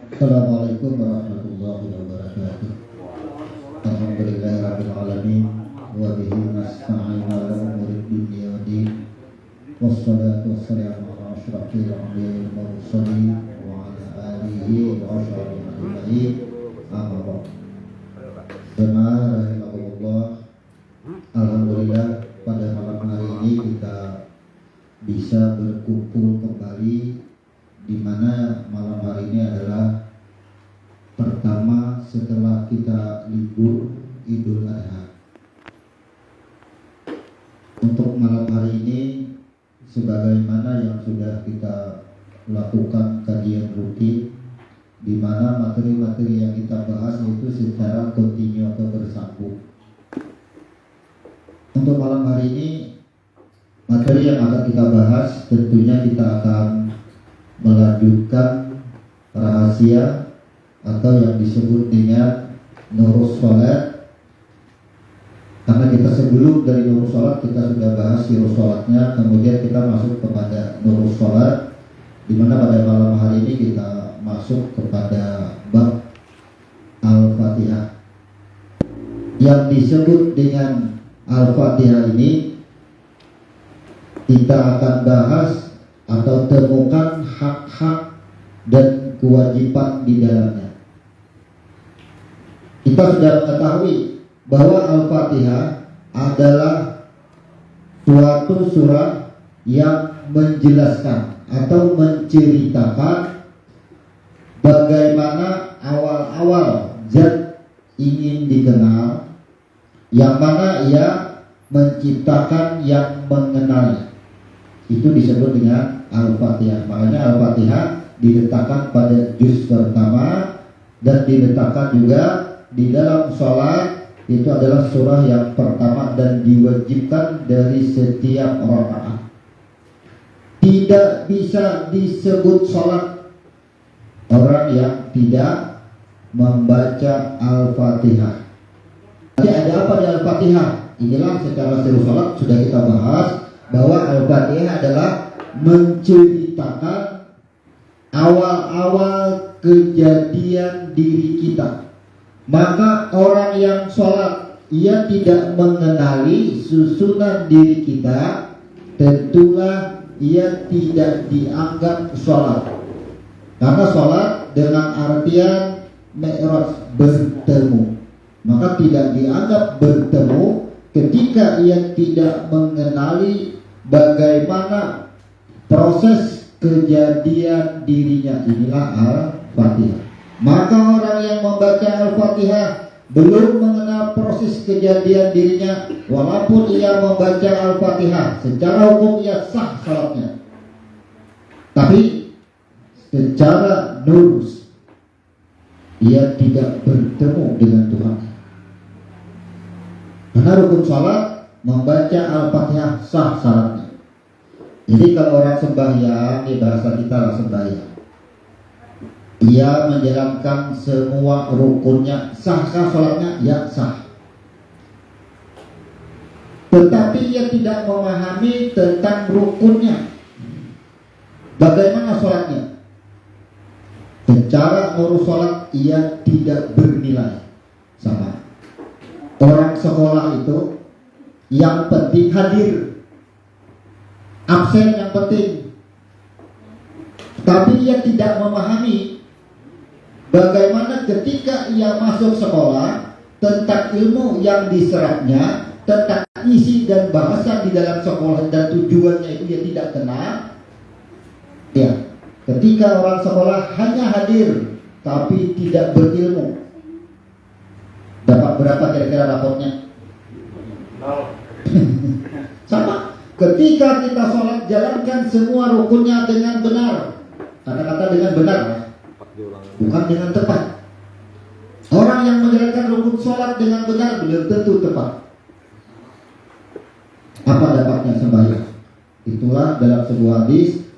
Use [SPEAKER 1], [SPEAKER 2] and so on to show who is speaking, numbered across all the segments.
[SPEAKER 1] Assalamualaikum warahmatullahi wabarakatuh. Alhamdulillahirabbil alamin wa bihi nasta'inu ala umuri dunya waddin. Wassalatu wassalamu ala asyrafil anbiya'i wal mursalin wa ala alihi wa ashabihi ajma'in. Amma ba'd. Rahimahullah. Alhamdulillah pada malam hari ini kita bisa berkumpul kembali, di mana malam hari ini adalah pertama setelah kita libur Idul Adha. Untuk malam hari ini, sebagaimana yang sudah kita lakukan kajian rutin, di mana materi-materi yang kita bahas itu secara kontinu atau bersambung. Untuk malam hari ini, materi yang akan kita bahas tentunya kita akan melanjutkan rahasia atau yang disebut dengan nurus sholat. Karena kita sebelum dari nurus sholat kita sudah bahas nurus sholatnya, kemudian kita masuk kepada nurus sholat, di mana pada malam hari ini kita masuk kepada bab Al-Fatihah. Yang disebut dengan Al-Fatihah ini kita akan bahas atau temukan hak-hak dan kewajiban di dalamnya. Kita sudah mengetahui bahwa Al-Fatihah adalah suatu surah yang menjelaskan atau menceritakan bagaimana awal-awal zat ingin dikenal, yang mana ia menciptakan yang mengenali. Itu disebut dengan Al-Fatihah. Makanya Al-Fatihah diletakkan pada juz pertama dan diletakkan juga di dalam sholat. Itu adalah surah yang pertama dan diwajibkan dari setiap rakaat. Tidak bisa disebut sholat orang yang tidak membaca Al-Fatihah. Jadi ada apa di Al-Fatihah? Inilah secara seluruh sholat sudah kita bahas bahwa Al-Fatihah adalah menceritakan awal-awal kejadian diri kita. Maka orang yang sholat ia tidak mengenali susunan diri kita, tentulah ia tidak dianggap sholat. Karena sholat dengan artian mi'raj, bertemu, maka tidak dianggap bertemu ketika ia tidak mengenali bagaimana proses kejadian dirinya. Inilah Al-Fatihah. Maka orang yang membaca Al-Fatihah belum mengenal proses kejadian dirinya, walaupun ia membaca Al-Fatihah, secara hukum ia sah salatnya, tapi secara nurus ia tidak bertemu dengan Tuhan. Karena rukun salat membaca Al-Fatihah sah salatnya. Jadi kalau orang sembahyang, di bahasa kita lah sembahyang, ia menjalankan semua rukunnya, sahkah salatnya? Ya sah. Tetapi ia tidak memahami tentang rukunnya. Bagaimana salatnya? Secara urus salat ia tidak bernilai sama. Orang sekolah itu yang penting hadir, absen yang penting, tapi ia tidak memahami bagaimana ketika ia masuk sekolah tentang ilmu yang diserapnya, tentang isi dan bahasa di dalam sekolah dan tujuannya itu ia tidak kenal. Ya, ketika orang sekolah hanya hadir tapi tidak berilmu, dapat berapa kira-kira raportnya? Sama. Ketika kita sholat, jalankan semua rukunnya dengan benar. Kata-kata dengan benar, bukan dengan tepat. Orang yang menjalankan rukun sholat dengan benar belum tentu tepat. Apa dapatnya sembahyang? Itulah dalam sebuah hadis,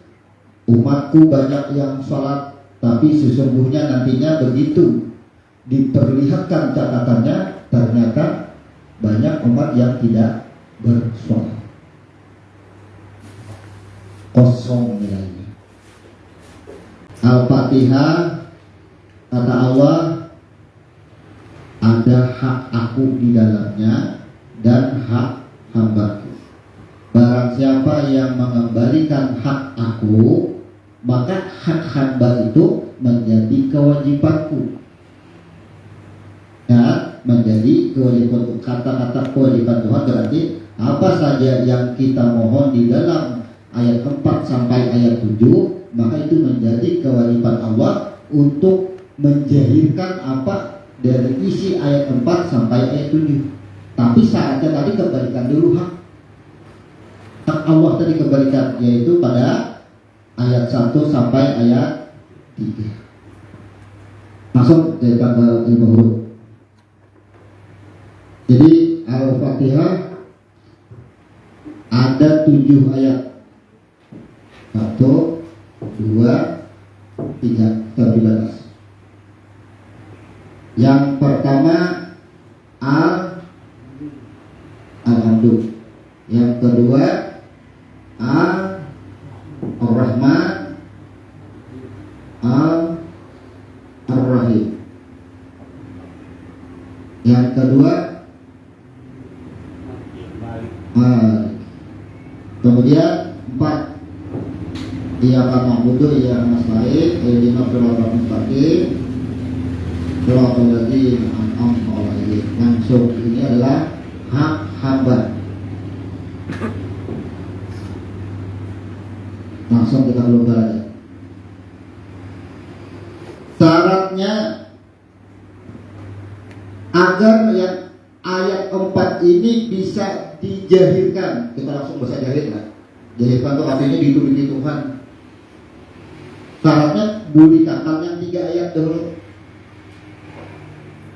[SPEAKER 1] umatku banyak yang sholat, tapi sesungguhnya nantinya begitu diperlihatkan catatannya, ternyata banyak umat yang tidak bersolat, kosong nilainya. Al-Fatihah hak aku di dalamnya dan hak hambaku. Barang siapa yang mengembalikan hak aku, maka hak hamba itu menjadi kewajibanku. Ya, menjadi kewajiban. Kata-kata kewajiban Tuhan berarti apa saja yang kita mohon di dalam ayat 4 sampai ayat 7, maka itu menjadi kewajiban Allah untuk menjahirkan apa dari isi ayat 4 sampai ayat 7. Tapi saatnya tadi kembalikan dulu hak Allah tadi kembalikan, yaitu pada ayat 1 sampai ayat 3. Masuk dari tanggal 5 huruf. Jadi Al-Fatihah ada 7 ayat. 1, 2, 3, 13. Yang pertama Alhamdulillah. Yang kedua Ar-Rahman Ar-Rahim. Yang kedua kemudian 4 Iyyaka na'budu wa iyyaka nasta'in ihdinas siratal mustaqim siratal ladzina an'amta 'alaihim. Langsung ini adalah hak hamba. Langsung kita keluar aja. Syaratnya agar yang ayat 4 ini bisa dijahirkan, kita langsung bisa jahirkan. Jahirkan itu artinya dituruti Tuhan. Syaratnya budikan yang 3 ayat dulu.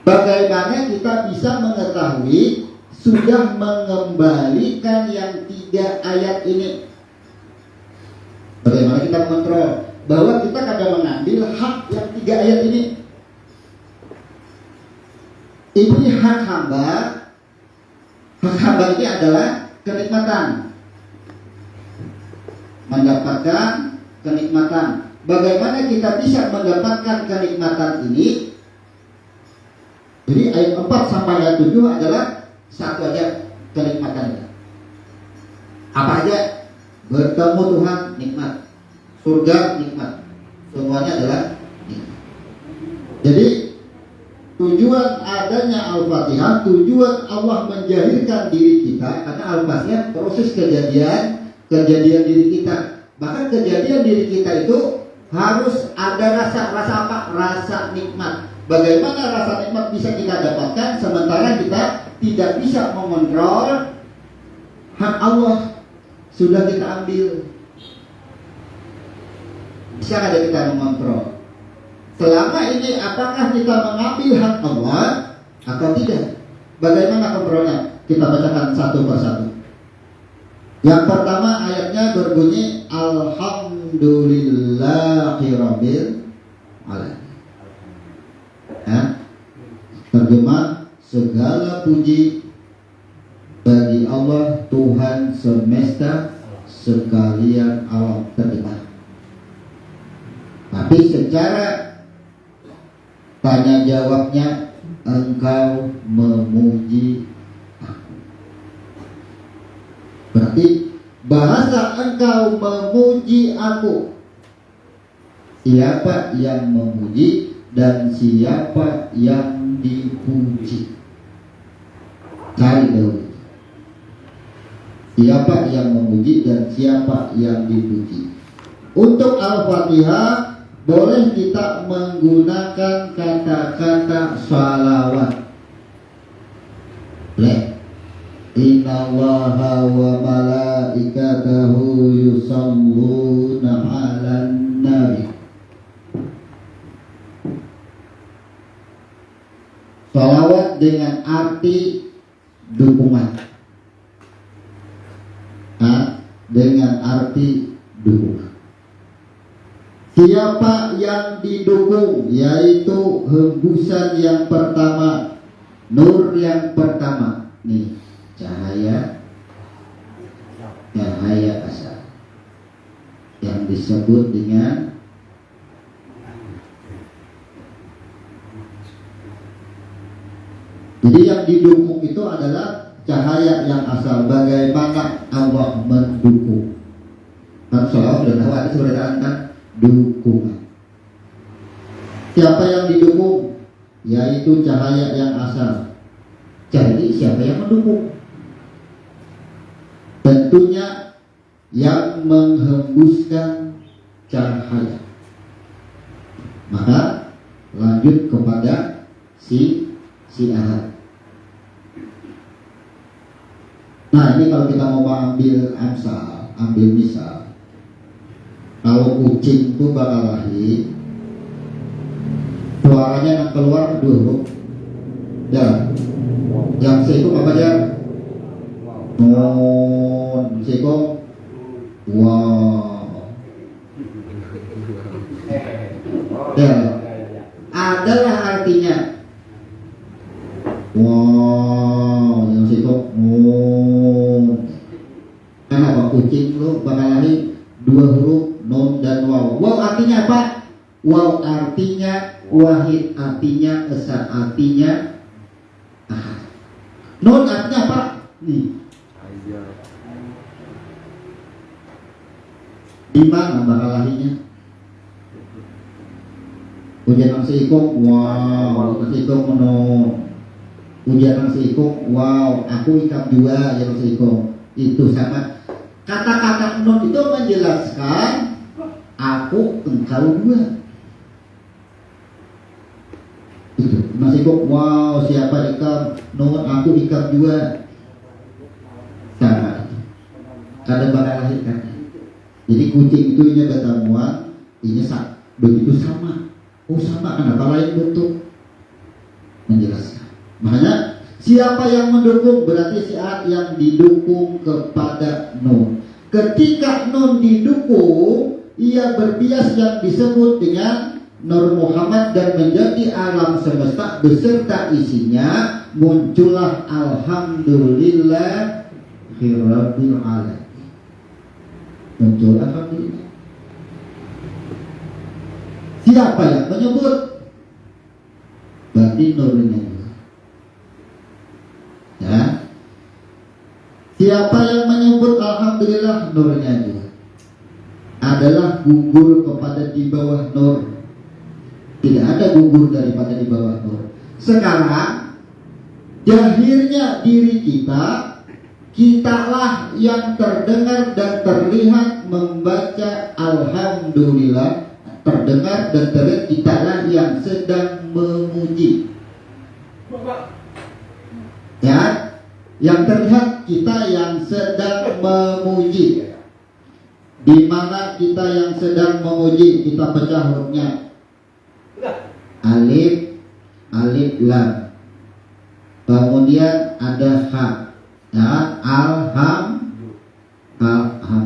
[SPEAKER 1] Bagaimana kita bisa mengetahui sudah mengembalikan yang 3 ayat ini? Bagaimana kita mengontrol bahwa kita kadang mengambil hak yang 3 ayat ini? Ini hak hamba. Hak hamba ini adalah kenikmatan, mendapatkan kenikmatan. Bagaimana kita bisa mendapatkan kenikmatan ini? Jadi ayat 4 sampai ayat 7 adalah satu aja kenikmatannya. Apa aja? Bertemu Tuhan nikmat, surga nikmat, semuanya adalah nikmat. Jadi tujuan adanya Al-Fatihah, tujuan Allah menjahirkan diri kita, karena Al-Fatihah proses kejadian diri kita. Bahkan kejadian diri kita itu harus ada rasa apa? Rasa nikmat. Bagaimana rasa nikmat bisa kita dapatkan sementara kita tidak bisa mengontrol hak Allah? Sudah kita ambil. Bisa ada kita mengontrol? Selama ini apakah kita mengambil hak Allah atau tidak? Bagaimana kontrolnya? Kita bacakan satu persatu. Yang pertama ayatnya berbunyi Alhamdulillahirabbil alamin. Terjemah, segala puji bagi Allah Tuhan semesta sekalian alam terdekat. Tapi secara tanya jawabnya, engkau memuji aku. Berarti bahasa engkau memuji aku, siapa yang memuji dan siapa yang dipuji? Cari dulu. Siapa yang memuji dan siapa yang dipuji? Untuk Al-Fatihah boleh kita menggunakan kata-kata shalawat. Boleh. Innallaha wa malaikatahu yusalluna 'alan nabi. Shalawat dengan arti dukungan. Dengan arti dukungan. Siapa yang didukung? Yaitu hembusan yang pertama, nur yang pertama. Nih, cahaya asal yang disebut dengan Jadi yang didukung itu adalah cahaya yang asal. Bagaimana Allah mendukung? Kan soal sudah tahu ada sebenarnya kan dukungan. Siapa yang didukung? Yaitu cahaya yang asal. Jadi siapa yang mendukung? Tentunya yang menghembuskan cahaya. Maka lanjut kepada si ahad. Nah ini kalau kita mau ambil amsal, ambil misal, kalau kucing itu bakal lahir, suaranya yang keluar dua huruf. Dan yang seko apa aja? Non seko. Wow. Dan adalah artinya. Wow, yang seko. Oh. Kenapa kucing lu bakal lahir dua huruf non dan wow. Wow artinya apa? Wow artinya wahid, artinya esa, artinya ahad. Non artinya apa? Nih. Di mana bakal lahirnya? Ujian nang seikong, wow, nang seikong non. Ujian nang seikong, wow, aku ikam dua yang seikong. Itu sama. Kata-kata non itu menjelaskan aku, engkau dua. Itu masih kok wow siapa ikam non aku ikam dua sama itu kada bakal lahir kan. Jadi kucing itu ini ketemuan ini begitu sama. Oh sama kenapa lain bentuk menjelaskan. Makanya siapa yang mendukung berarti si A yang didukung kepada non. Ketika non didukung ia berbias yang disebut dengan Nur Muhammad dan menjadi alam semesta beserta isinya, muncullah alhamdulillah rabbil alamin. Muncul alhamdulillah. Siapa yang menyebut? Berarti nurnya juga. Ya. Siapa yang menyebut alhamdulillah nurnya juga adalah gugur kepada di bawah nur. Tidak ada gugur daripada di bawah nur. Sekarang jahirnya diri kita, kitalah yang terdengar dan terlihat membaca alhamdulillah. Terdengar dan terlihat kitalah yang sedang memuji. Ya, yang terlihat kita yang sedang memuji. Di mana kita yang sedang memuji, kita pecah hurufnya. Alif, alif lam. Kemudian ada ha. Ya, alhamdulillah.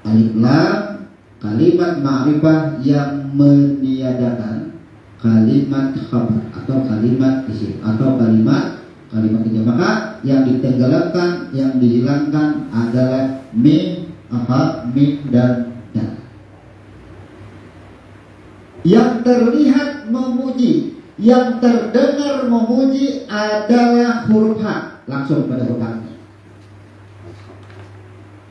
[SPEAKER 1] Alif lam kalimat ma'rifah yang meniadakan kalimat khabar atau kalimat isim atau kalimat kerja. Maka yang ditenggelamkan, yang dihilangkan adalah mim, mim dan dal. Yang terlihat memuji, yang terdengar memuji adalah huruf H. Langsung pada huruf H.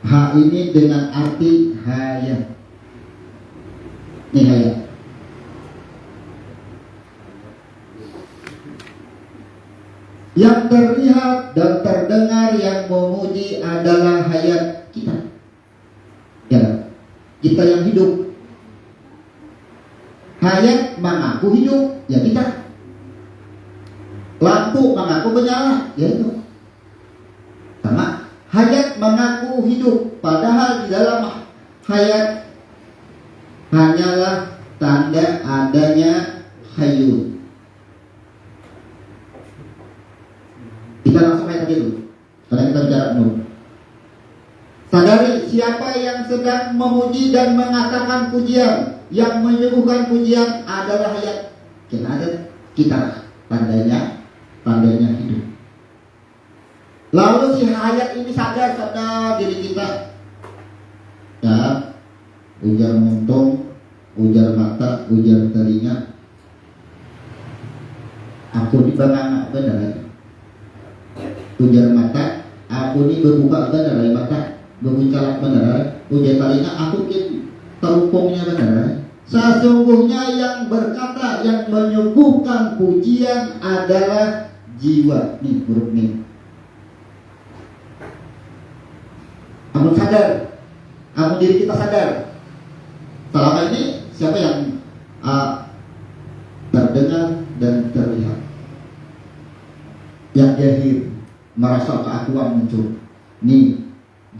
[SPEAKER 1] H ini dengan arti hayat. Ini hayat. Yang terlihat dan terdengar yang memuji adalah hayat kita. Ya, kita yang hidup. Hayat mengaku hidup, ya kita. Lampu mengaku menyala, ya itu. Sama, hayat mengaku hidup, padahal di dalam hayat hanyalah tanda adanya hayyun. Kita langsung ayat dulu, karena kita bicara nur. Sadari siapa yang sedang memuji dan mengatakan pujian, yang menyuguhkan pujian adalah hayat. Kita ada, kita tandanya hidup. Lalu si hayat ini sadar diri kita. Ya, ujar muntung, ujar mata, ujar telinga. Aku ni banganga benar. Ujar mata, aku ni berbuka benar mata, berbuka benar. Ujar telinga, aku ni terupungnya benar. Sesungguhnya yang berkata, yang menyuguhkan pujian adalah jiwa. Nih huruf mim. Kamu sadar, kamu diri kita sadar. Selama ini siapa yang terdengar dan terlihat? Yang jahil merasa keakuan muncul. Nih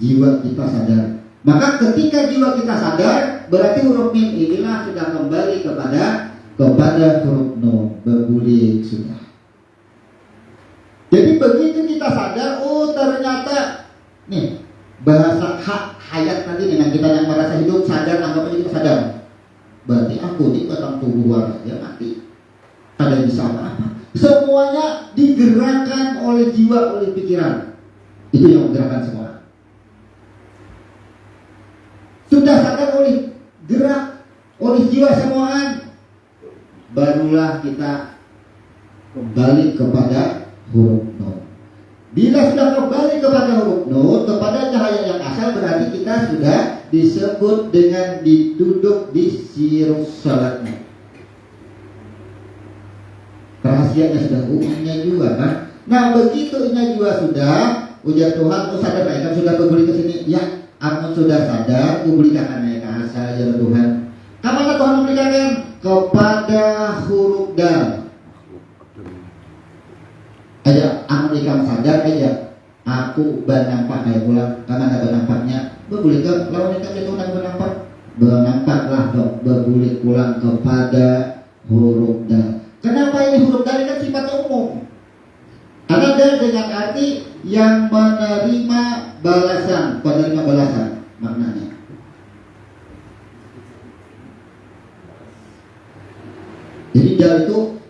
[SPEAKER 1] jiwa kita sadar. Maka ketika jiwa kita sadar, berarti huruf mim inilah sudah kembali kepada huruf nun, bergulir sudah. Jadi begitu kita sadar, oh ternyata nih bahasa hak hayat tadi dengan kita yang merasa hidup sadar, anggap aja kita sadar. Berarti aku di batang tubuh luar ya mati. Ada bisa apa? Semuanya digerakkan oleh jiwa, oleh pikiran. Itu yang menggerakkan semua. Sudah sadar oleh gerak, oleh jiwa semuaan, barulah kita kembali kepada huruf nun. Bila sudah kembali kepada huruf nun, kepada cahaya yang asal, berarti kita sudah disebut dengan duduk di sirus salatnya. Rahasianya sudah umumnya juga kan. Nah begitu inya juga sudah, ujar Tuhan, sadar mereka sudah kembali ke sini. Ya, aku sudah sadar, kuberikan naik ke asal ya Tuhan. Kemana Tuhan memberikan? Kepada huruf dal. Aja, aku ikam sadar aja. Aku bernampak kayak pulang. Karena bernampaknya, berbalik ke lawan ikam itu nak bernampak. Bernampaklah dok, berbalik pulang kepada huruf dal. Kenapa ini huruf dal kan sifatnya umum? Karena dal dengan arti yang menerima balasan, penerima balasan maknanya. Jadi dal itu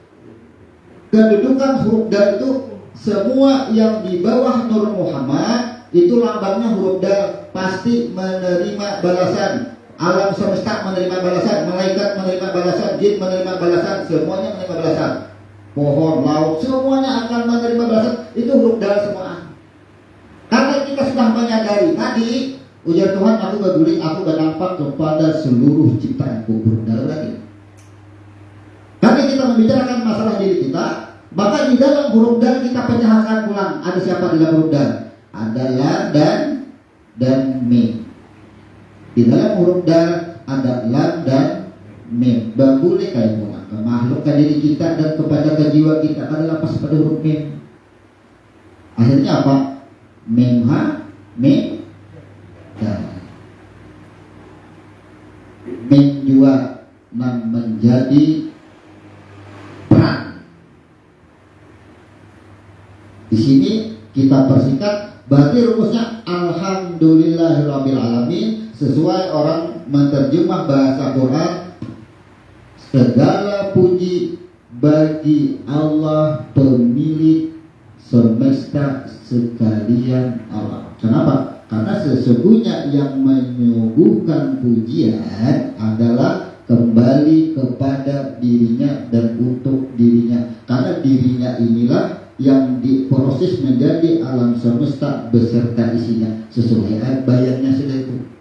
[SPEAKER 1] kedudukan huruf dal itu semua yang di bawah Nur Muhammad itu lambangnya huruf dal, pasti menerima balasan. Alam semesta menerima balasan, malaikat menerima balasan, jin menerima balasan, semuanya menerima balasan. Pohon, laut, semuanya akan menerima balasan. Itu huruf dal semua. Karena kita sudah menyadari tadi, ujar Tuhan, aku berguling, aku bernampak kepada seluruh ciptaanku. Huruf dal lagi. Karena kita membicarakan masalah diri kita, maka di dalam huruf dal kita penjelasan pulang. Ada siapa di dalam huruf dal? Ada lam dan mim. Di dalam huruf dal ada lam dan mim. Berguling kayak pulang. Makhlukkan diri kita dan kepada kejiwa kita adalah pas pada huruf mim. Akhirnya apa? Mim ha, mim dal. Mim juga menjadi peran. Di sini kita persingkat, berarti rumusnya alhamdulillahirabbil alamin. Sesuai orang menerjemah bahasa Quran, segala puji bagi Allah pemilik semesta sekalian alam. Kenapa? Karena sesungguhnya yang menyuguhkan pujian adalah kembali kepada dirinya dan untuk dirinya. Karena dirinya inilah yang diproses menjadi alam semesta beserta isinya. Sesuai bayarnya sudah itu.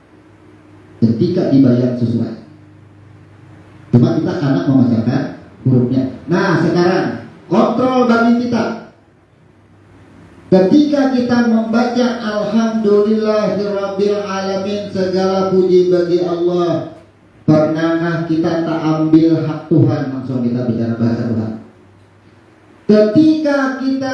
[SPEAKER 1] Ketika dibayar sesuai. Cuma kita karena membacakan hurufnya. Nah sekarang kontrol bagi kita. Ketika kita membaca alhamdulillahirabbil alamin, segala puji bagi Allah, pernahkah kita tak ambil hak Tuhan? Langsung kita bicara bahasa Tuhan. Ketika kita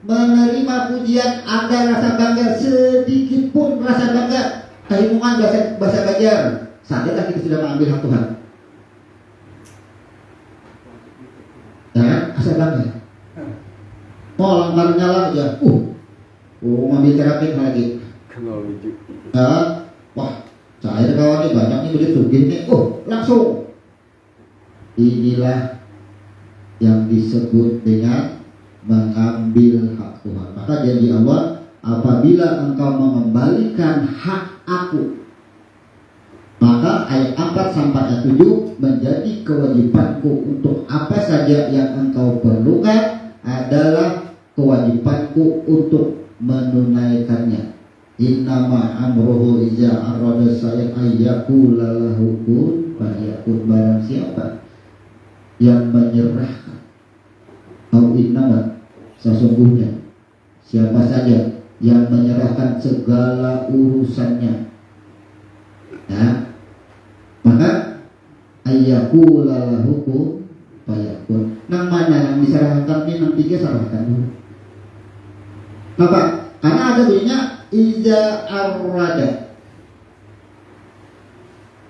[SPEAKER 1] menerima pujian, ada rasa bangga, sedikit pun rasa bangga. Keimungan bahasa Banjar, sadarlah kita sudah mengambil hak Tuhan. Ya, rasa bangga. Mau langgar nyala aja, ngambil terapi lagi. Wah, saya kawan ini banyak nih duit sugih nih, langsung. Inilah yang disebut dengan mengambil hak Tuhan. Maka janji Allah, apabila engkau mengembalikan hak aku, maka ayat 4 sampai ayat 7 menjadi kewajibanku untuk apa saja yang engkau perlukan, adalah kewajibanku untuk menunaikannya. Innama amruhu iza arada saya ayyakula lahu kun fayakun. Barang siapa yang menyerahkan, au innama, sesungguhnya siapa saja yang menyerahkan segala urusannya, ya, maka ayyakula lahu kun fayakun. Nang mana yang diserahkan ini, nang tiga serahkan dulu. Kenapa? Karena ada bunyinya iza arada.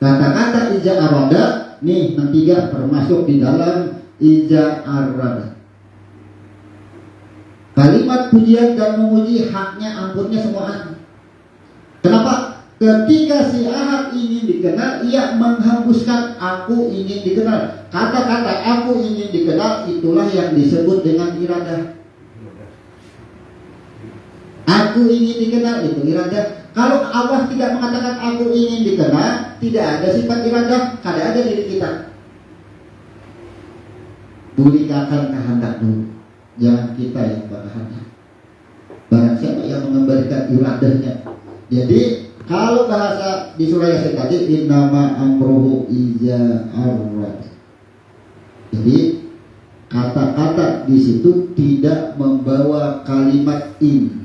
[SPEAKER 1] Kata-kata iza arada nih yang tiga termasuk di dalam iza arada. Kalimat pujian dan memuji haknya ampunnya semuaan. Kenapa? Ketika si Ahad ingin dikenal, ia menghembuskan aku ingin dikenal. Kata-kata aku ingin dikenal itulah yang disebut dengan iradah. Aku ingin dikenal itu iradah. Kalau Allah tidak mengatakan aku ingin dikenal, tidak ada sifat iradah, kada ada diri kita. Berikan kehendak dulu, jangan kita yang berkehendak. Barang siapa yang mengembalikan iradahnya. Jadi kalau bahasa di surah Yasin tadi, innama amruhu iza arad. Jadi kata-kata di situ tidak membawa kalimat in.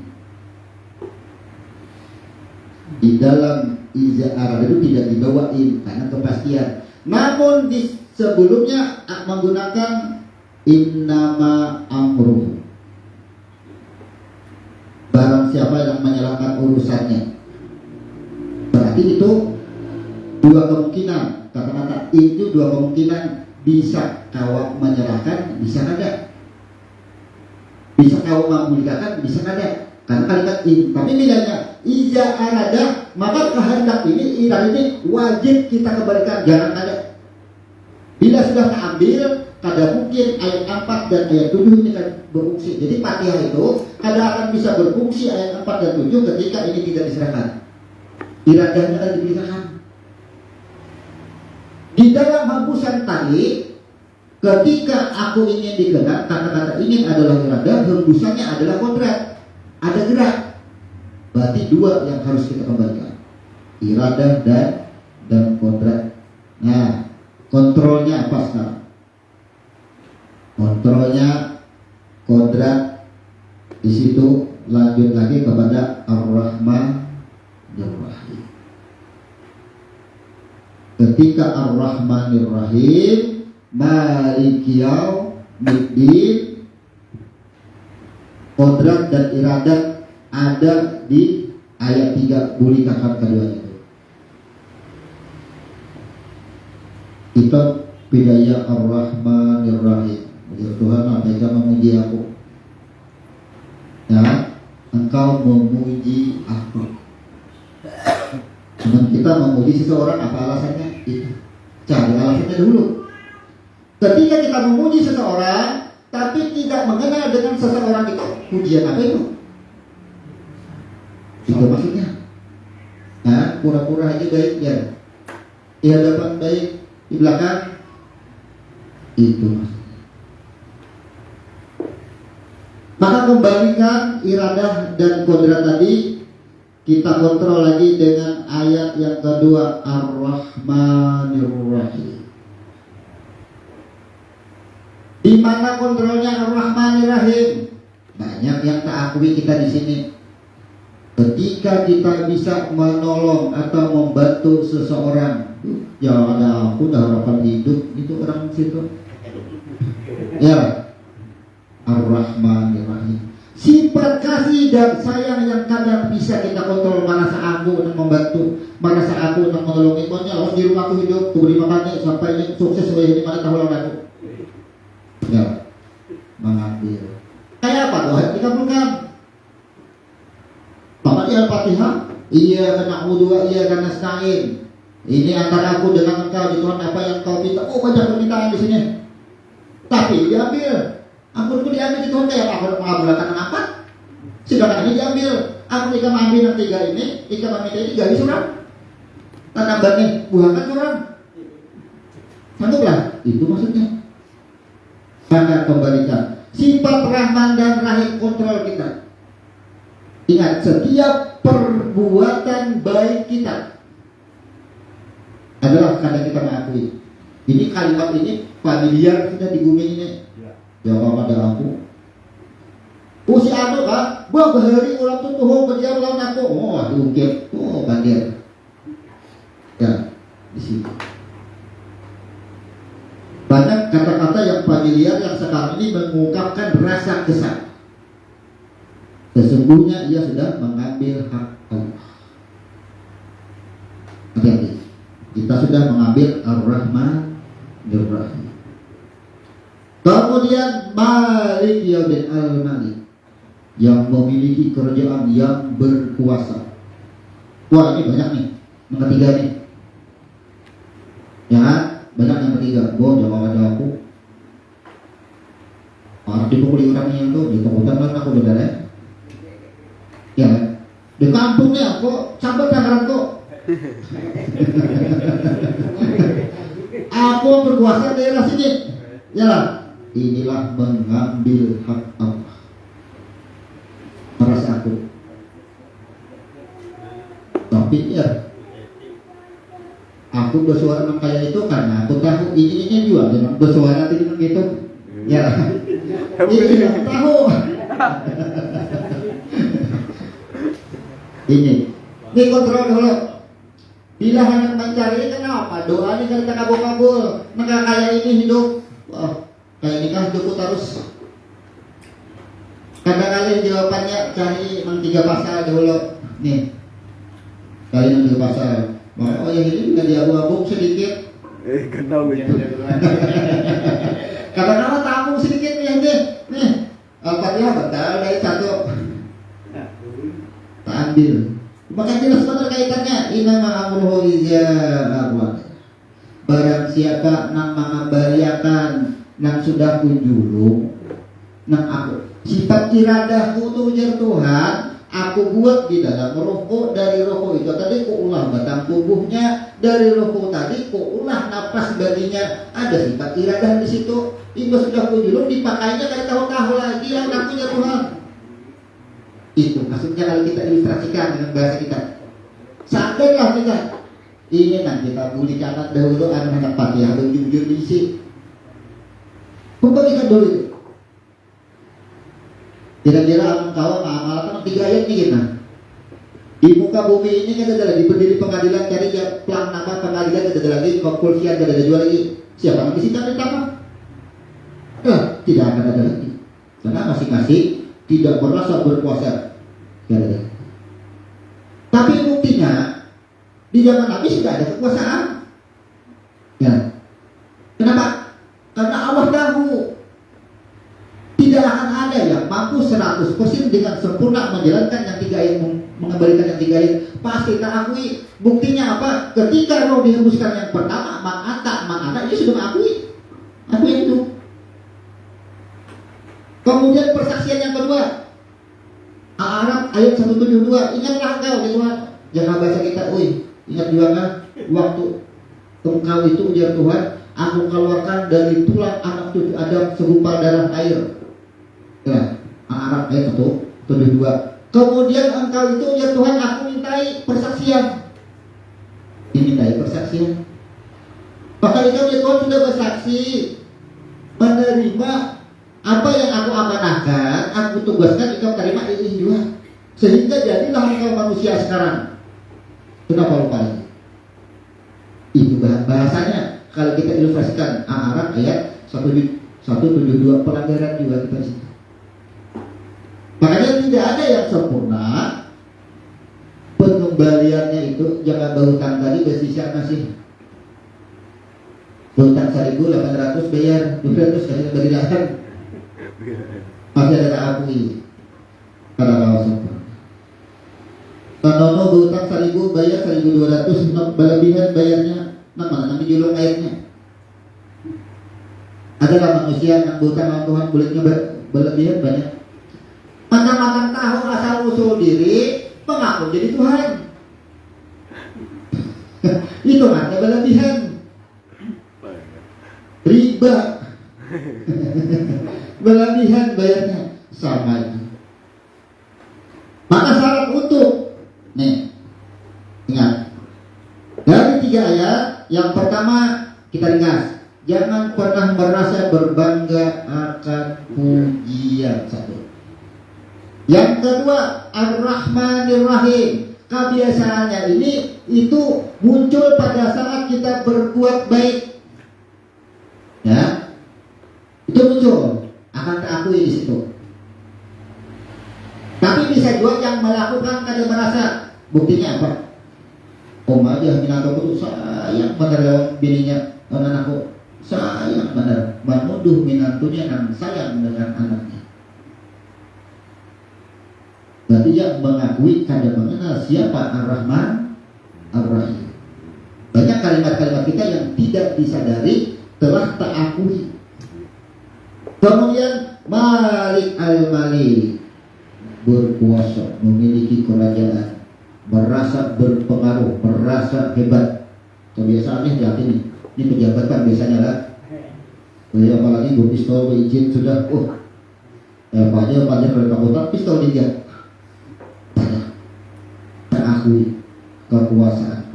[SPEAKER 1] Di dalam iza arad itu tidak dibawa in karena kepastian. Namun di sebelumnya menggunakan innama amruhu. Barang siapa yang menyerahkan urusannya. Berarti itu dua kemungkinan. Kata-kata itu dua kemungkinan. Bisa kau menyerahkan, bisa kada. Bisa kau mengabulkan, bisa kada. Karena kalimat in. Tapi bedanya iza arada, maka kehendak ini, iradah ini wajib kita kembalikan, jangan kada. Bila sudah terambil, kada mungkin ayat 4 dan ayat 7 ini kan berfungsi. Jadi Fatihah itu kada akan bisa berfungsi ayat 4 dan 7 ketika ini tidak diserahkan. Iradahnya akan dipisahkan. Di dalam hembusan tadi, ketika aku ingin dikenal, kata-kata ingin adalah iradah, hembusannya adalah kodrat. Ada gerak. Berarti dua yang harus kita kembalikan, iradah dan kodrat. Nah, kontrolnya apa sekarang? Kontrolnya kodrat. Di situ lanjut lagi kepada Ar-Rahman Ar-Rahim. Ketika Ar-Rahmanir Rahim, Maliki Yaumiddin, kodrat dan iradat ada di ayat 3 bulikakan kedua itu. Kita bidaya Ar-Rahmanir Rahim. Ya Tuhan, mereka memuji aku. Ya, engkau memuji aku. Dan kita memuji seseorang, apa alasannya? Itu. Cari alasannya dulu. Ketika kita memuji seseorang, tapi tidak mengenal dengan seseorang itu, pujian apa itu? Itu maksudnya. Nah, pura-pura aja baik ya. Di hadapan baik, di belakang itu maksudnya. Maka kembalikan iradah dan kodrat tadi. Kita kontrol lagi dengan ayat yang kedua, Ar-Rahmanir Rahim. Di mana kontrolnya Ar-Rahmanir Rahim? Banyak yang tak akui kita di sini. Ketika kita bisa menolong atau membantu seseorang, ya ada aku dah harapan hidup itu orang situ. Ya, Ar-Rahmanir Rahim. Sifat kasih dan sayang yang kadang bisa kita kontrol. Merasa aku untuk membantu, merasa aku untuk menolong. Pokoknya harus di rumahku hidup, kuberi makannya sampai ini sukses sebagai mana tahu aku. Ya, mengambil. Kayak apa doa dikabulkan? Bapak di Al-Fatihah, iya kena dua, iya kena nasta'in. Ini antara aku dengan engkau di Tuhan, apa yang kau minta. Oh, banyak permintaan di sini. Tapi diambil. Ampunku diambil di Tuhan, kayak aku mengabulkan apa? Sedangkan ini diambil. Aku jika mengambil yang 3 ini, jika meminta ini gak surang. Tanam bani, buahkan surang. Sangguplah, itu maksudnya. Maka kembalikan. Sifat Rahman dan Rahim kontrol kita. Ingat, setiap perbuatan baik kita adalah karena kita mengakui. Ini kalimat ini familiar sudah di bumi ini. Ya apa ada aku. Si anu kan, bahari orang tuh tuh berdiam lawan aku. Diungkit, bandir. Ya, di sini. Banyak kata-kata yang familiar yang sekarang ini mengungkapkan rasa kesal. Sesungguhnya ia sudah mengambil hak Allah. Hati-hati. Kita sudah mengambil Ar-Rahman Ar-Rahim. Kemudian Malik Yaumil Al-Malik, yang memiliki kerajaan yang berkuasa. Wah, ini banyak nih. Yang ketiga nih. Ya, banyak yang ketiga. Jangan ada aku. Dipukuli orang yang tuh, ditakutan kan aku udah ya. Ya, di kampungnya kok sampai tangan kok. Aku berkuasa daerah sini. Ya lah, inilah mengambil hak Allah. Merasa aku. Tapi ya, aku bersuara kayak itu karena aku tahu ini juga jangan bersuara tidak begitu. Ya, ini aku tahu. Ini kontrol dulu. Bila hanya mencari kenapa doa ini kita kabul-kabul. Maka kayak ini hidup. Wah, kayak ini kan hidupku terus. Kadang-kadang jawabannya cari mang 3 pasal dulu. Nih, kalian 3 pasal. Oh yang ini nggak diabu-abu sedikit.
[SPEAKER 2] Kenal gitu.
[SPEAKER 1] Kadang-kadang tabung sedikit nih nih. Al-Fatihah betul dari 1. Tak ambil. Maka jelas benar kaitannya. Innama amruhu iza arwah. Barang siapa nang mengembaliakan nang sudah kunjulung nang aku sifat iradahku tujar Tuhan aku buat di dalam rohku. Dari rohku itu tadi ku ulah batang tubuhnya, dari rohku tadi ku ulah napas baginya, ada sifat iradah di situ. Itu sudah kunjulung dipakainya dari tahu-tahu lagi yang punya Tuhan. Itu maksudnya kalau kita ilustrasikan dengan bahasa kita. Sadarlah kita. Ini kan kita boleh catat dahulu anak Fatihah jujur diisi. Pembalikan dulu itu. Kira-kira engkau mengamalkan 3 ayat nih kita. Di muka bumi ini kan ada lagi berdiri pengadilan, cari pelang nama pengadilan, ada lagi kepolisian, ada jual lagi. Siapa yang disita pertama? Tidak akan ada lagi. Karena masing-masing tidak merasa berkuasa. Tapi buktinya di zaman Nabi sudah ada kekuasaan. Ya. Kenapa? Karena Allah tahu tidak akan ada yang mampu 100% dengan sempurna menjalankan yang 3 ayat, mengembalikan yang 3 ayat. Pasti tak akui. Buktinya apa? Ketika roh dihembuskan yang pertama, mengata ini sudah mengakui. Aku yang itu. Kemudian persaksian yang kedua, Al-A'raf ayat 172. Ingatlah engkau di Tuhan. Jangan baca kita, ingat juga kan waktu engkau itu ujar Tuhan, aku keluarkan dari tulang anak cucu Adam segumpal darah air. Ya, Al-A'raf ayat 172. Kemudian engkau itu ujar Tuhan, aku mintai persaksian. Dimintai persaksian. Maka itu Tuhan sudah bersaksi, menerima apa yang aku amanahkan, aku tugaskan, engkau terima ini juga. Sehingga jadilah engkau manusia sekarang. Kenapa lupa lagi? Itu bahasanya. Kalau kita ilustrasikan Al-A'raf ayat 172, pelanggaran juga kita di situ. Makanya tidak ada yang sempurna. Pengembaliannya itu jangan berhutang tadi bersisa masih. Berhutang 1.800 bayar 200 kali berilakan. Masih ada akui karena kawasan. Kanono berhutang 1.000 bayar 1.200, berlebihan bayarnya. Nah mana nanti julung airnya. Adalah manusia yang berhutang sama Tuhan kulitnya berlebihan banyak. Matang-matang tahu asal usul diri, mengaku jadi Tuhan. Itu hanya berlebihan. Riba. Berlebihan bayarnya sama itu. Maka syarat untuk nih, ingat dari 3 ayat, yang pertama kita ringkas, jangan pernah merasa berbangga akan pujian. Satu. Yang kedua, Ar-Rahmanir Rahim. Kebiasaannya ini itu muncul pada saat kita berbuat baik, ya, itu muncul, akan terakui di situ. Tapi bisa juga yang melakukan kada merasa. Buktinya apa? Aja minat aku tuh sayang bener lawan bininya, anakku sayang bener, menuduh minantunya dan sayang dengan anaknya. Berarti dia mengakui kada mengenal siapa Ar-Rahman Ar-Rahim. Banyak kalimat-kalimat kita yang tidak disadari telah tak akui. Kemudian Malik Al-Malik, berkuasa, memiliki kerajaan, merasa berpengaruh, merasa hebat. Kebiasaannya hati nih. Ini pejabat kan biasanya lah. Apalagi gue pistol izin sudah, panjang dari kabupaten pistol dia. Terakui kekuasaan.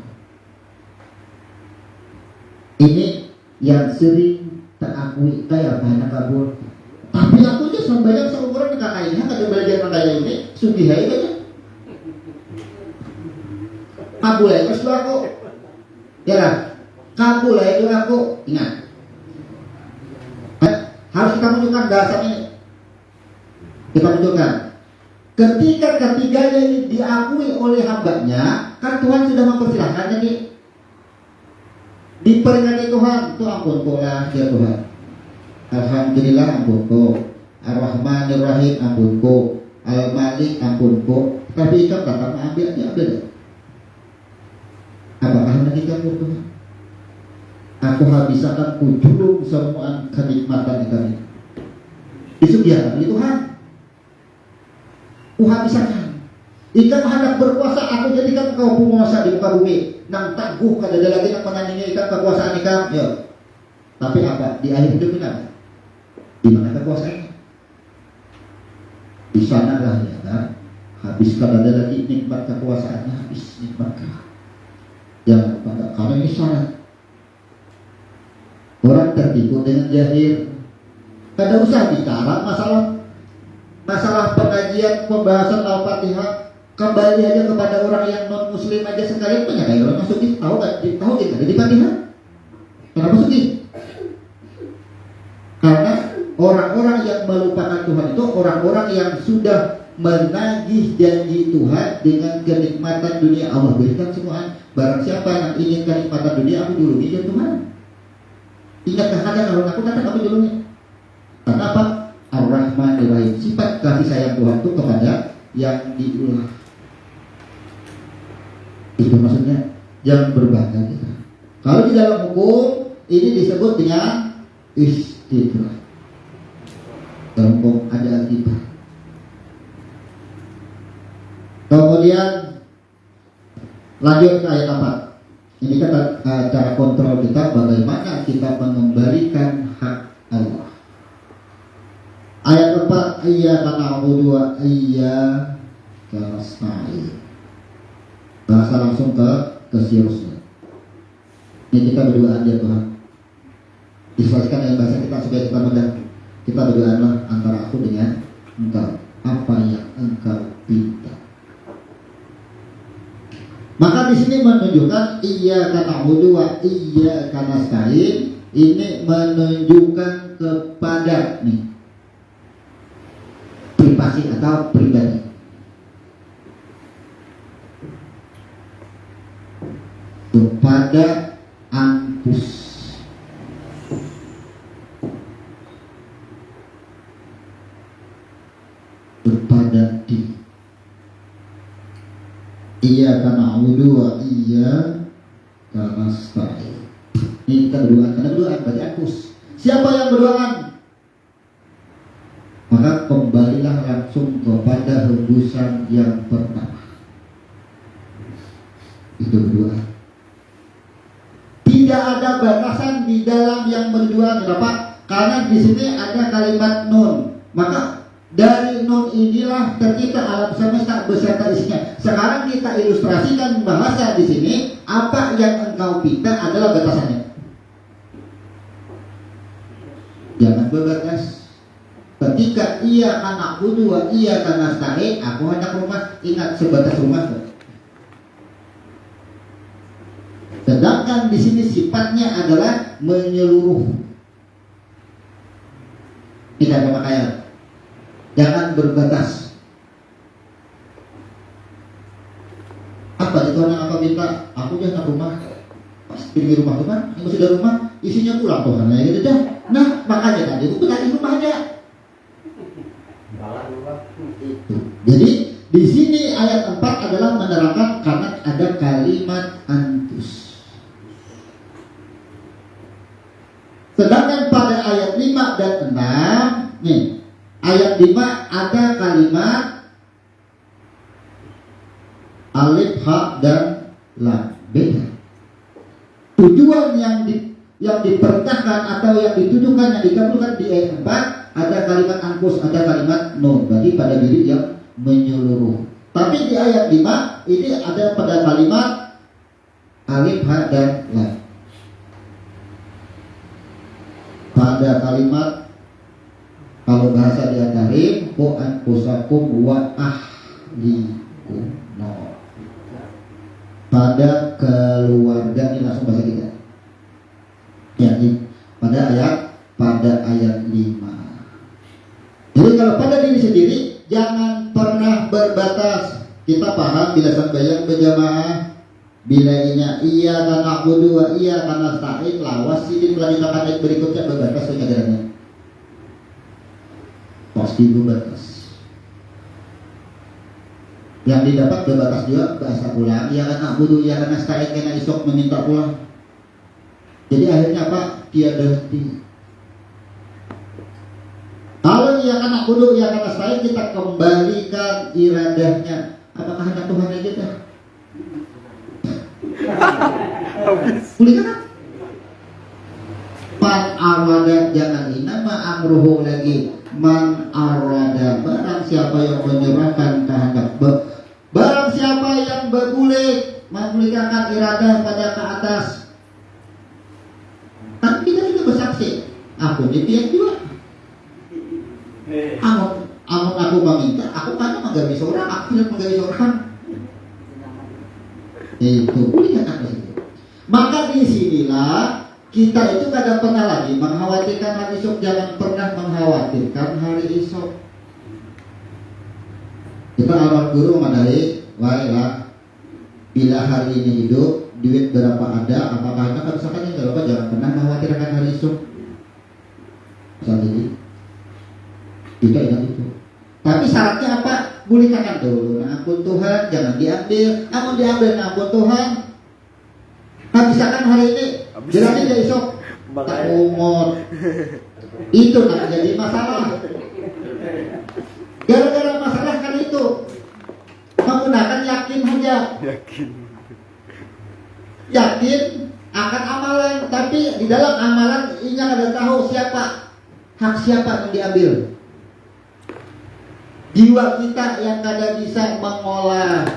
[SPEAKER 1] Ini yang sering terakui kayak banyak kabur. Tapi aku aja sambayang seumuran kakaknya, kada belajar makanya ini, sugihai aja. Kabulai terus aku, ya lah. Kabulai itu aku ingat. Harus kita menunjukkan dasar ini. Kita menunjukkan. Ketika ketiganya ini diakui oleh hambanya, kan Tuhan sudah mempersilahkannya nih. Diperingati Tuhan, itu ampunku lah ya Tuhan. Alhamdulillah ampunku. Ar-Rahmanir Rahim ampunku. Al-Malik ampunku. Tapi ikan datang ambil, diambil. Apakah nanti kamu Tuhan? Aku habiskan kujulung semua kenikmatan kami. Disugihakan oleh Tuhan. Ku habiskan. Ikan hendak berkuasa, aku jadikan kau penguasa di muka bumi. Nang tangguh kada ada lagi yang menandingi ikan kekuasaan ikan. Ya. Tapi apa? Di akhir hidup ini di mana kekuasaannya? Di sana lah ya kan. Habiskan ada lagi nikmat kekuasaannya, habis nikmatnya. Jangan pada karena ini syarat. Orang tertipu dengan jahil. Kada usah bicara masalah pengajian pembahasan Al-Fatihah. Kembali aja kepada orang yang non muslim aja sekali banyak orang masukin tahu kan ada di Fatihah. Kenapa sedih? Karena orang-orang yang melupakan Tuhan itu orang-orang yang sudah menagih janji Tuhan dengan kenikmatan dunia. Allah berikan semua. Barang siapa yang ingin kenikmatan dunia, aku dulu ya Tuhan. Ingat kehadiran orang aku kata kamu dulu. Karena apa? Ar-Rahman Ar-Rahim. Sifat kasih sayang Tuhan itu kepada yang diulah. Itu maksudnya jangan berbangga kita. Kalau di dalam hukum ini disebut dengan istidrak. Dalam hukum ada akibat. Kemudian lanjut ke ayat 4. Ini kan cara kontrol kita bagaimana kita mengembalikan hak Allah. Ayat 4, iyyaka na'budu wa iyyaka nasta'in. Bahasa langsung ke seriusnya. Ini kita berdoa aja Tuhan. Disesuaikan dengan bahasa kita supaya kita mudah. Kita berdoalah antara aku dengan Engkau. Apa yang Engkau pinta. Maka di sini menunjukkan iyyaka na'budu wa iyyaka nasta'in. Ini menunjukkan kepada privasi atau pribadi. Kepada Ampus. Kepada di. Iyyaka na'budu wa iyyaka nasta'in. Ini kita berdoa, karena berdoa bagi Ampus. Siapa yang berdoa? Maka kembalilah langsung kepada hembusan yang pertama. Itu berdoa. Tidak ada batasan di dalam yang berdoa. Kenapa? Karena di sini ada kalimat nun, maka dari nun inilah tercipta alam semesta beserta isinya. Sekarang kita ilustrasikan bahasa di sini, apa yang engkau pinta adalah batasannya. Jangan berbatas. Ketika iya anak dua, iya karena nasta'in, aku hendak rumah, ingat sebatas rumah. Sedangkan di sini sifatnya adalah menyeluruh. Tidak pemakaian. Jangan berbatas. Apa itu anak apa minta? Aku hendak rumah. Pas pilih rumah Tuhan, yang sudah rumah isinya pulang Tuhan, ya gitu dah. Nah makanya tadi itu tadi rumah aja. Jadi di sini ayat 4 adalah menerangkan karena ada kalimat antus. Sedangkan pada ayat 5 dan 6 nih, ayat 5 ada kalimat alif, ha, dan lam. Beda. Tujuan yang diperintahkan atau yang ditujukan, yang dikabulkan di ayat 4 ada kalimat angkus, ada kalimat nun, berarti pada diri yang menyeluruh. Tapi di ayat 5 ini ada pada kalimat alif, ha, dan lam. Pada kalimat kalau bahasa diantarim ku anfusakum wa ahlikum. No. Pada keluarga, ini langsung bahasa kita. Ya, pada ayat 5. Jadi kalau pada diri sendiri jangan pernah berbatas. Kita paham bila sembahyang berjamaah, bila iya karena kudu, iya karena nasta'in, lawas sidin melanjutkan ayat berikutnya berbatas pengajarannya. Pasti berbatas. Yang didapat berbatas juga bahasa pulang, iya karena kudu, iya karena nasta'in, karena isok meminta pulang. Jadi akhirnya apa? Tiada henti. Kalau ia karena kudu, ia karena nasta'in, kita kembalikan iradahnya. Apakah hendak Tuhan aja kita? Pulihkan kan? Man arada, jangan inama amruhu lagi. Man arada, barang siapa yang menyerahkan kehendak, barang siapa yang berbulik memulihkan iradah pada ke atas. Tapi kita sudah bersaksi, aku dipihak juga. Amun aku meminta, aku kan menggawi seorang, aku tidak menggawi seorang. Itu pulihkan apa itu. Maka disinilah kita itu kadang pernah lagi mengkhawatirkan hari esok, jangan pernah mengkhawatirkan hari esok. Kita almarhum guru memadai, wailah, bila hari ini hidup, duit berapa ada, apakah ada, kalau misalkan yang berapa, jangan pernah mengkhawatirkan hari esok. Saat ini kita ingat itu. Tapi syaratnya apa? Pulihkan dulu. Nah, ampun Tuhan, jangan diambil. Ampun diambil, nah, ampun Tuhan. Nah, misalkan hari ini jalan dia esok tak umur. Itu tak jadi masalah. Gara-gara masalah kan itu menggunakan yakin saja. Yakin akan amalan, tapi di dalam amalan ingat ada tahu siapa, hak siapa yang diambil. Jiwa kita yang kada bisa mengolahnya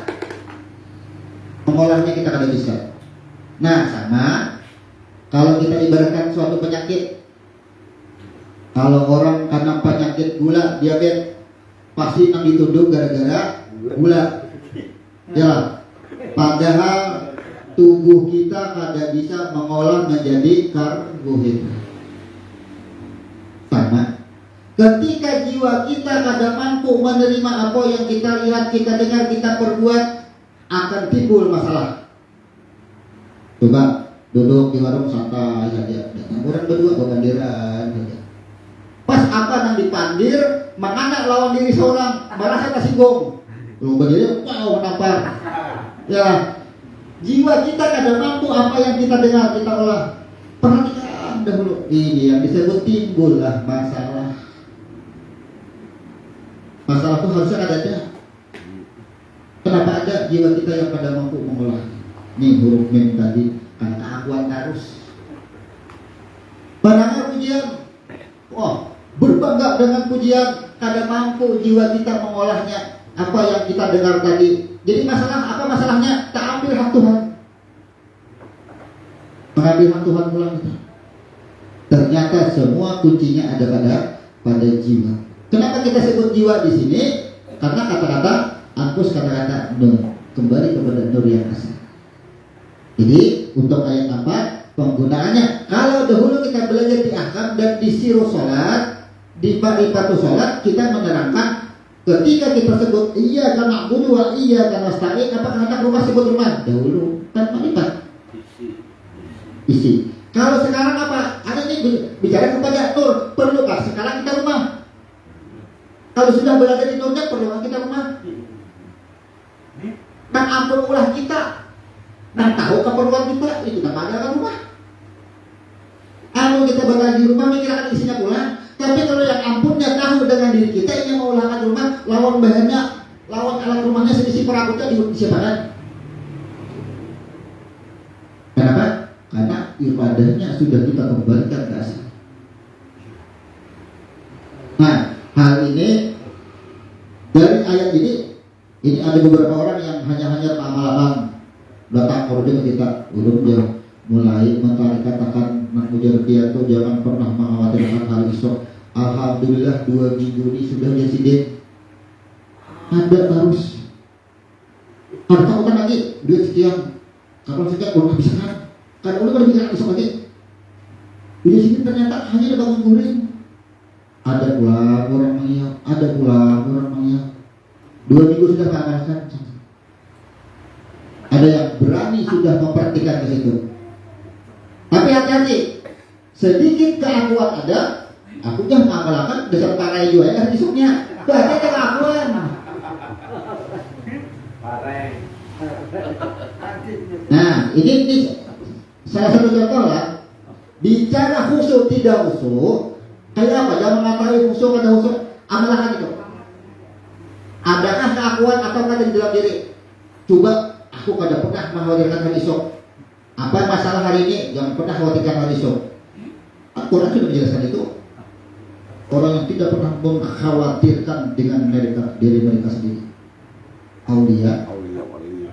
[SPEAKER 1] kita kada bisa. Nah sama, kalau kita ibaratkan suatu penyakit, kalau orang karena penyakit gula, diabetes, pasti yang dituduh gara-gara gula. Ya, padahal tubuh kita kada bisa mengolah menjadi karbohidrat. Sama. Ketika jiwa kita kada mampu menerima apa yang kita lihat, kita dengar, kita perbuat, akan timbul masalah. Coba duduk di warung santai saja, orang berdua berpandiran saja. Pas apa yang dipandir, menganak lawan diri seorang, merasa tersinggung. Lalu berdiri, wow menampar. Ya, jiwa kita kada mampu apa yang kita dengar, kita olah. Perhatikan dahulu. Ini yang disebut timbul lah masalah. Masalah itu harusnya ada. Kenapa ada jiwa kita yang pada mampu mengolah? Nih huruf mim tadi, kata akuan terus. Barang aku diam, Wah, berbangga dengan pujian, kadang mampu jiwa kita mengolahnya. Apa yang kita dengar tadi. Jadi apa masalahnya? Tak ambil hak Tuhan. Mengambil hak Tuhan pulang itu. Ternyata semua kuncinya ada pada jiwa. Kenapa kita sebut jiwa di sini? Karena kata-kata Ankus, kata-kata nur, kembali kepada nur yang asli. Jadi untuk ayat 4 penggunaannya, kalau dahulu kita belajar di ahkam dan di siru sholat, di ma'rifatu sholat, kita menerangkan ketika kita sebut iya karena na'budu wa iya karena nasta'in, apakah anak rumah sebut rumah? Dahulu kan ma'rifat isi. Kalau sekarang apa? Ada ini bicara kepada nur, perlukah sekarang kita rumah? Kalau sudah berada di nurnya, perlukah kita rumah? Dan ampun ulah kita, dan tahu keperluan kita, itu namanya adalah rumah. Kalau kita berada di rumah, mikir akan isinya pulang. Tapi kalau yang ampunnya tahu dengan diri kita, ini mau ulangan rumah, lawan bahannya, lawan alat rumahnya, selisih perabotnya disiapkan. Kenapa? Karena ibadahnya sudah kita kembalikan ke asal. Nah, hal ini dari ayat ini ada beberapa orang yang hanya lama-lama datang kemudian kita belum dia mulai katakan mengujar dia tuh jangan pernah mengkhawatirkan hal esok. Alhamdulillah 2 minggu ini sudah jadi ada terus. Ada tahukan lagi dia sekian, kalau sekian belum bisa kan udah pada bicara esok lagi. Di sini ternyata hanya ada bangun guring. Ada pulang orang mengiyak, ada pulang orang mengiyak. 2 minggu sudah mengamalkan. Ada yang berani sudah memperhatikan ke situ. Tapi hati-hati, sedikit keakuan ada, aku jangan mengamalkan dasar pakai juga ya besoknya. Banyak keakuan. Nah, ini salah satu contoh lah. Bicara khusyuk tidak khusyuk, kayak apa? Jangan mengatakan khusyuk ada khusyuk, amalkan itu. Adakah keakuan atau ada di dalam diri? Coba, aku kada pernah mengkhawatirkan hari esok. Apa masalah hari ini? Jangan pernah khawatirkan hari esok. Al-Quran sudah menjelaskan itu. Orang yang tidak pernah mengkhawatirkan dengan diri mereka sendiri. Aulia,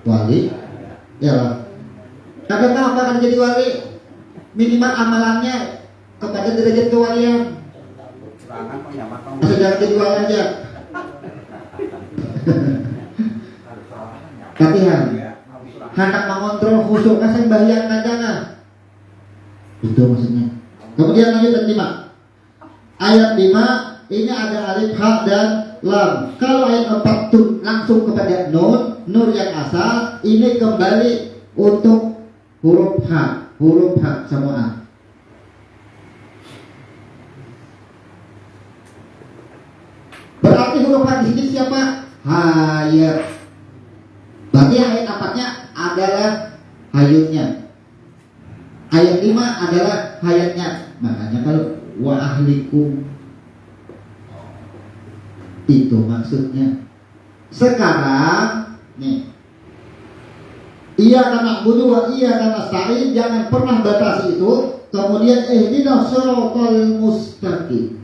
[SPEAKER 1] wali, ya lah. Kada tahu apa akan jadi wali. Minimal amalannya kepada derajat kewalian. Jangan jadi wali aja. Latihan. Hendak mengontrol khusyuk kasih bahyang kadang. Itu maksudnya. Kemudian lanjut ayat 5. Ayat 5 ini ada alif, ha dan lam. Kalau ayat 4 tuh langsung kepada nun, nur yang asal, ini kembali untuk huruf ha semua. Berarti huruf ha di sini siapa? Hayat. Berarti ayat 4-nya adalah hayatnya. Ayat 5 adalah hayatnya. Makanya kalau wa ahlikum itu maksudnya. Sekarang nih, iya karena budu wa iya karena nasta'in, jangan pernah batasi itu. Kemudian ihdinas siratal mustaqim.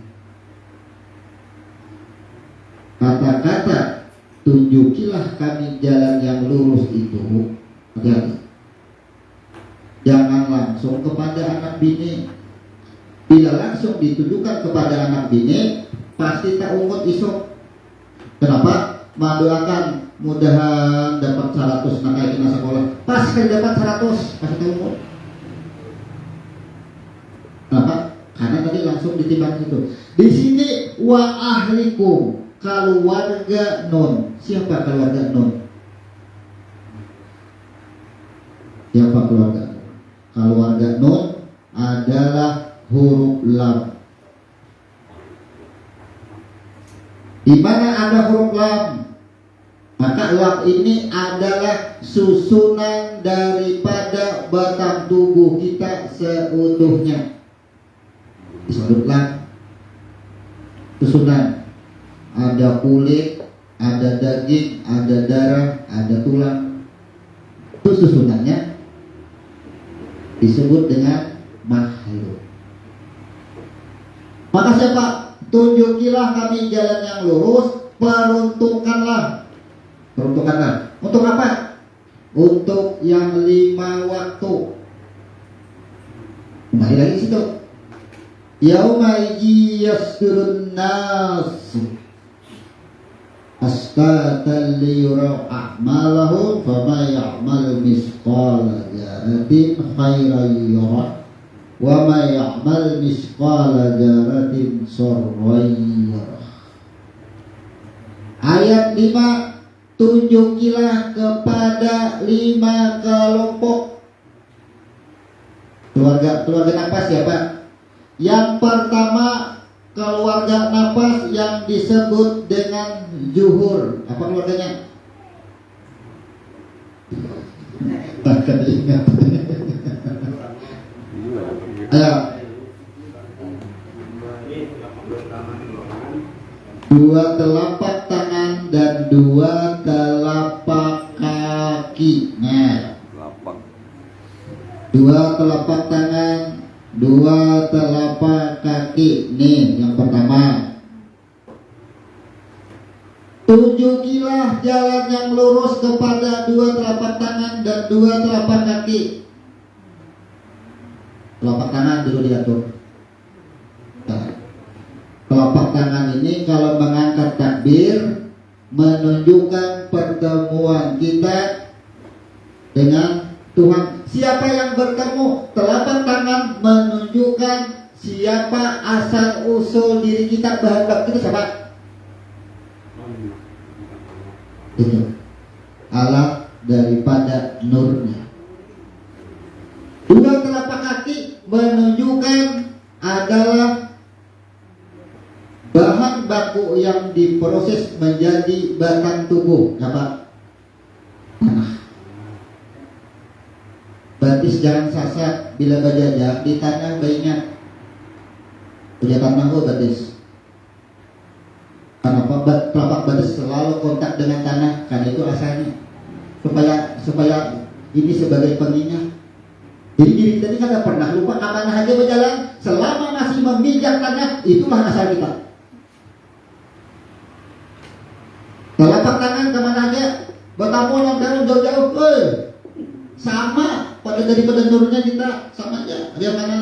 [SPEAKER 1] Kata-kata tunjukilah kami jalan yang lurus itu. Hati-hati. Jangan langsung kepada anak bini. Bila langsung ditujukan kepada anak bini, pasti tak ungut isok. Kenapa? Mendoakan mudahan dapat 100 nakai kena sekolah. Pas sekali dapat 100, pasti tak ungut. Kenapa? Karena tadi langsung ditimbang itu. Di sini wa ahlikum. Keluarga nun. Siapa keluarga nun? Siapa keluarga? Keluarga nun adalah huruf lam. Di mana ada huruf lam, maka lam ini adalah susunan daripada batang tubuh kita seutuhnya. Disebut lam susunan. Ada kulit, ada daging, ada darah, ada tulang. Itu susunannya disebut dengan makhluk. Maka siapa? Tunjukilah kami jalan yang lurus, peruntukanlah. Untuk apa? Untuk yang 5 waktu. Kembali lagi situ. Yauma yasdurun nas asqatan liyura a'malahum fama ya'mal misqala dzarratin khairan yara wa ma ya'mal misqala dzarratin syarran yara. Ayat 5, tunjukilah kepada 5 kelompok keluarga nafas siapa? Yang pertama keluarga nafas yang disebut dengan zuhur. Apa keluarganya? Takkan ingat. Ayo. 2 telapak tangan dan 2 telapak kaki. Nah, 2 telapak tangan, 2 telapak kaki. Nih yang pertama. Tunjukilah jalan yang lurus kepada 2 telapak tangan dan 2 telapak kaki. Telapak tangan dulu diatur. Telapak tangan ini kalau mengangkat takbir menunjukkan pertemuan kita dengan Tuhan. Siapa yang bertemu? Telapak tangan menunjukkan siapa asal usul diri kita, bahan baku kita siapa? Itu alat daripada nurnya. 2 telapak kaki menunjukkan adalah bahan baku yang diproses menjadi batang tubuh. Apa? Tanah. Batis jangan sasat bila berjajah di tanah bayinya. Punya tanah kok batis. Kenapa telapak batis selalu kontak dengan tanah? Karena itu asalnya supaya ini sebagai pengingat. Jadi diri kita ini kada pernah lupa kapan aja berjalan. Selama masih memijak tanah, itulah asal kita. Telapak tangan kemana aja? Bertamu yang jauh-jauh, sama pada daripada nurnya kita sama aja. Ada yang mana?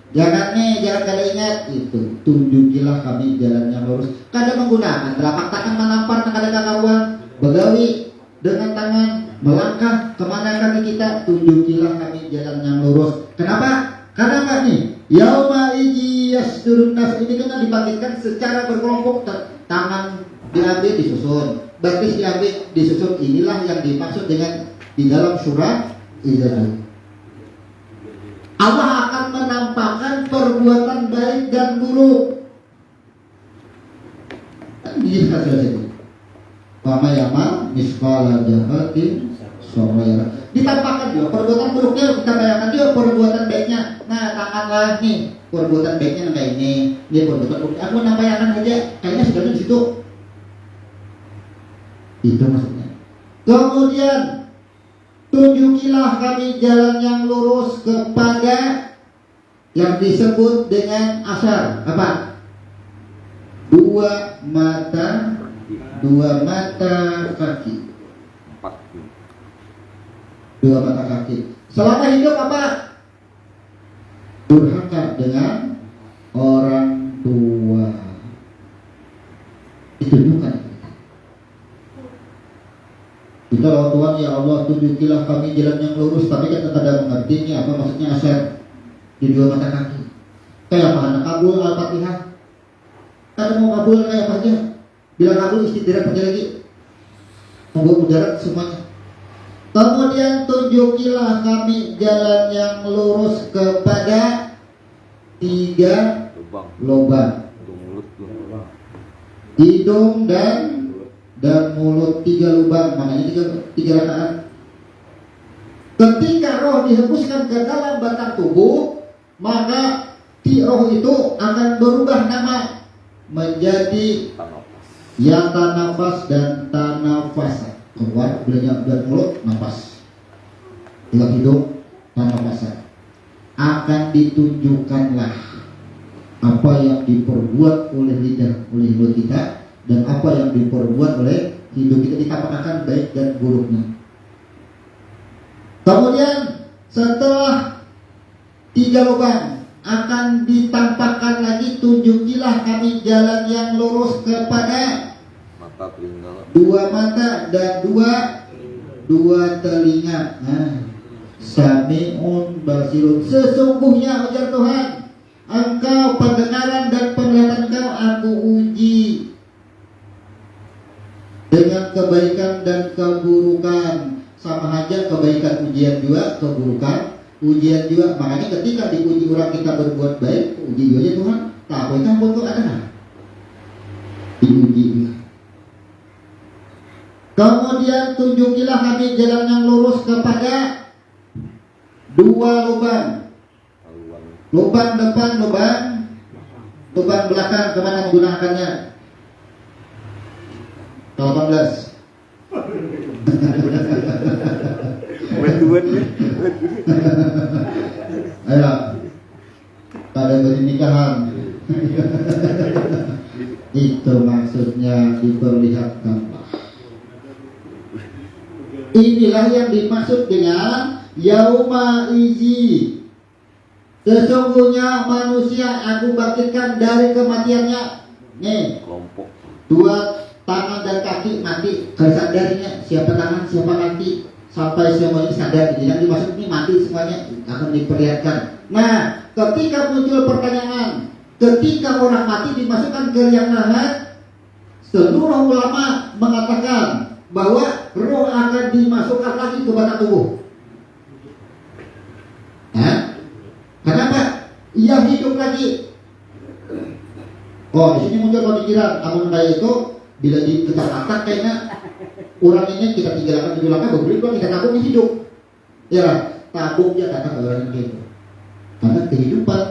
[SPEAKER 1] Jangan kada ingat itu. Tunjukilah kami jalan yang lurus. Kada menggunakan telapak tangan menampar kada kakaruan, begawi dengan tangan melangkah kemana kaki kita. Tunjukilah kami jalan yang lurus. Kenapa? Karena nih yauma yasdurun nas ini kan dibangkitkan secara berkelompok. Tangan diambil disusun, batis diambil disusun. Inilah yang dimaksud dengan di dalam surah Idzan. Allah akan menampakkan perbuatan baik dan buruk. Ini kata itu. Wama yama misqala dzarratin syarran. Ditampakkan juga perbuatan buruknya, kita bayangkan juga perbuatan baiknya. Nah, tanganlah nih perbuatan baiknya kayak ini perbuatan buruk. Aku nampakkan aja, kayaknya sudah di situ. Itu maksudnya. Kemudian tunjukilah kami jalan yang lurus kepada yang disebut dengan asar. Apa? 2 mata kaki. 2 mata kaki. Selama hidup apa? Durhaka dengan orang tua. Ditunjukkan. Kita orang Tuhan, ya Allah tunjukilah kami jalan yang lurus. Tapi kita tidak mengerti ini apa maksudnya asar di 2 mata kaki. Kayak apa? Anak kabul Al-Fatihah. Ada mau kabul kayak apa aja? Bila kabul istirahat aja lagi. Membuat mudarat semuanya. Kemudian tunjukilah kami jalan yang lurus kepada 3 lubang. Hidung dan mulut 3 lubang. Makanya 3 rakaat. Ketika roh dihembuskan ke dalam batang tubuh, maka roh itu akan berubah nama menjadi yata nafas dan tanafasa. Keluar bilanya dari mulut nafas, dalam hidung tanafasa. akan ditunjukkanlah apa yang diperbuat oleh lidah, oleh mulut kita, dan apa yang diperbuat oleh hidup kita, ditampakkan baik dan buruknya. Kemudian setelah 3 lubang akan ditampakkan lagi, tunjukilah kami jalan yang lurus kepada
[SPEAKER 2] mata, telinga,
[SPEAKER 1] 2 mata dan 2 telinga. Sami'un basirun. Sesungguhnya ujar Tuhan, engkau pendengaran dan penglihatan engkau aku uji dengan kebaikan dan keburukan. Sama aja, kebaikan ujian juga, keburukan ujian juga. Makanya ketika diuji orang kita berbuat baik, uji juga Tuhan, tak boleh untuk ada diuji. Kemudian tunjukilah kami jalan yang lurus kepada 2 lubang. Lubang depan, lubang belakang. Kemana menggunakannya? 18. Ayo, pada pernikahan. Itu maksudnya diperlihatkanlah. Inilah yang dimaksud dengan yauma izi. Sesungguhnya manusia aku bangkitkan dari kematiannya. Nih, kelompok 2 tangan dan kaki mati. Kesadarinya siapa tangan siapa kaki sampai semuanya sadar. Jadi yang dimaksud ini mati semuanya akan diperlihatkan. Nah, ketika muncul pertanyaan, ketika orang mati dimasukkan ke liang lahat, seluruh ulama mengatakan bahwa roh akan dimasukkan lagi ke batang tubuh. Kenapa? Ia hidup lagi. Oh, di sini muncul pemikiran, amun kayak itu bila diketak-ketak kayaknya orang ini kita tinggalkan di belakang, berbeda kita tabung hidup. Ya, tabungnya datang ke orang itu. Karena kehidupan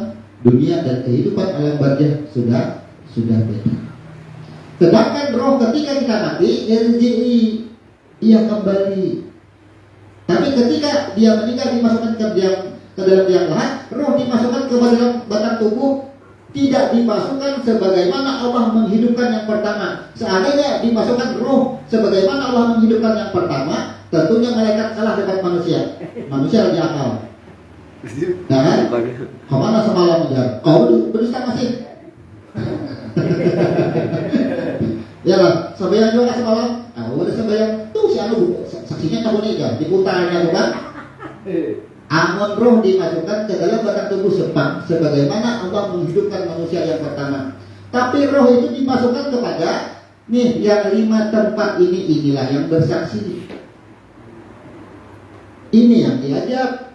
[SPEAKER 1] dunia dan kehidupan alam barzah sudah beda. Sedangkan roh ketika kita mati, ia kembali. Tapi ketika dia meninggal dimasukkan ke dalam liang lahat, roh dimasukkan ke dalam batang tubuh, tidak dimasukkan sebagaimana Allah menghidupkan yang pertama. Seandainya dimasukkan roh sebagaimana Allah menghidupkan yang pertama, tentunya malaikat kalah dengan manusia. Manusia lebih akal. Kan? Kemana semalam ujar? Kau berdusta masih? Ya lah, sembahyang juga semalam. Udah sembahyang tuh si anu saksinya kamu nih kan, diputarnya bukan? Amun roh dimasukkan ke dalam batang tubuh sebagaimana Allah menghidupkan manusia yang pertama. Tapi roh itu dimasukkan kepada nih yang 5 tempat ini, inilah yang bersaksi. Ini yang diajak.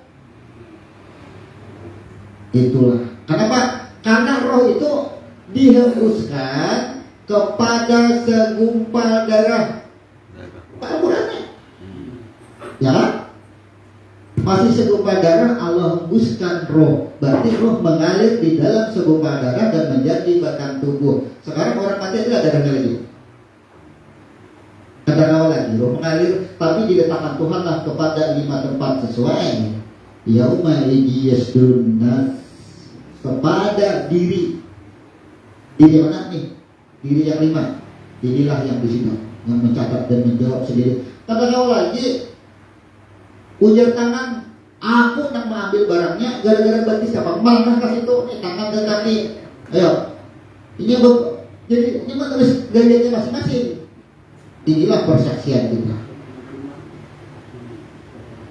[SPEAKER 1] Itulah. Kenapa? Karena roh itu dihembuskan kepada segumpal darah. Ukurannya. Ya kan? Masih segumpal darah Allah hembuskan roh. Berarti roh mengalir di dalam segumpal darah dan menjadi batang tubuh. Sekarang orang mati itu ada darahnya lagi. Ada awal lagi roh mengalir, tapi diletakkan Tuhan lah kepada 5 tempat sesuai. Yauma yasdun nas, kepada diri. Diri mana nih? Diri yang 5. Inilah yang di sini yang mencatat dan menjawab sendiri. Kata kau lagi, ujar tangan, aku yang mengambil barangnya gara-gara berarti siapa? Malah kasih itu nih tangan dan kaki. Ayo, ini jadi ini menulis gayanya masing-masing. Inilah persaksian kita.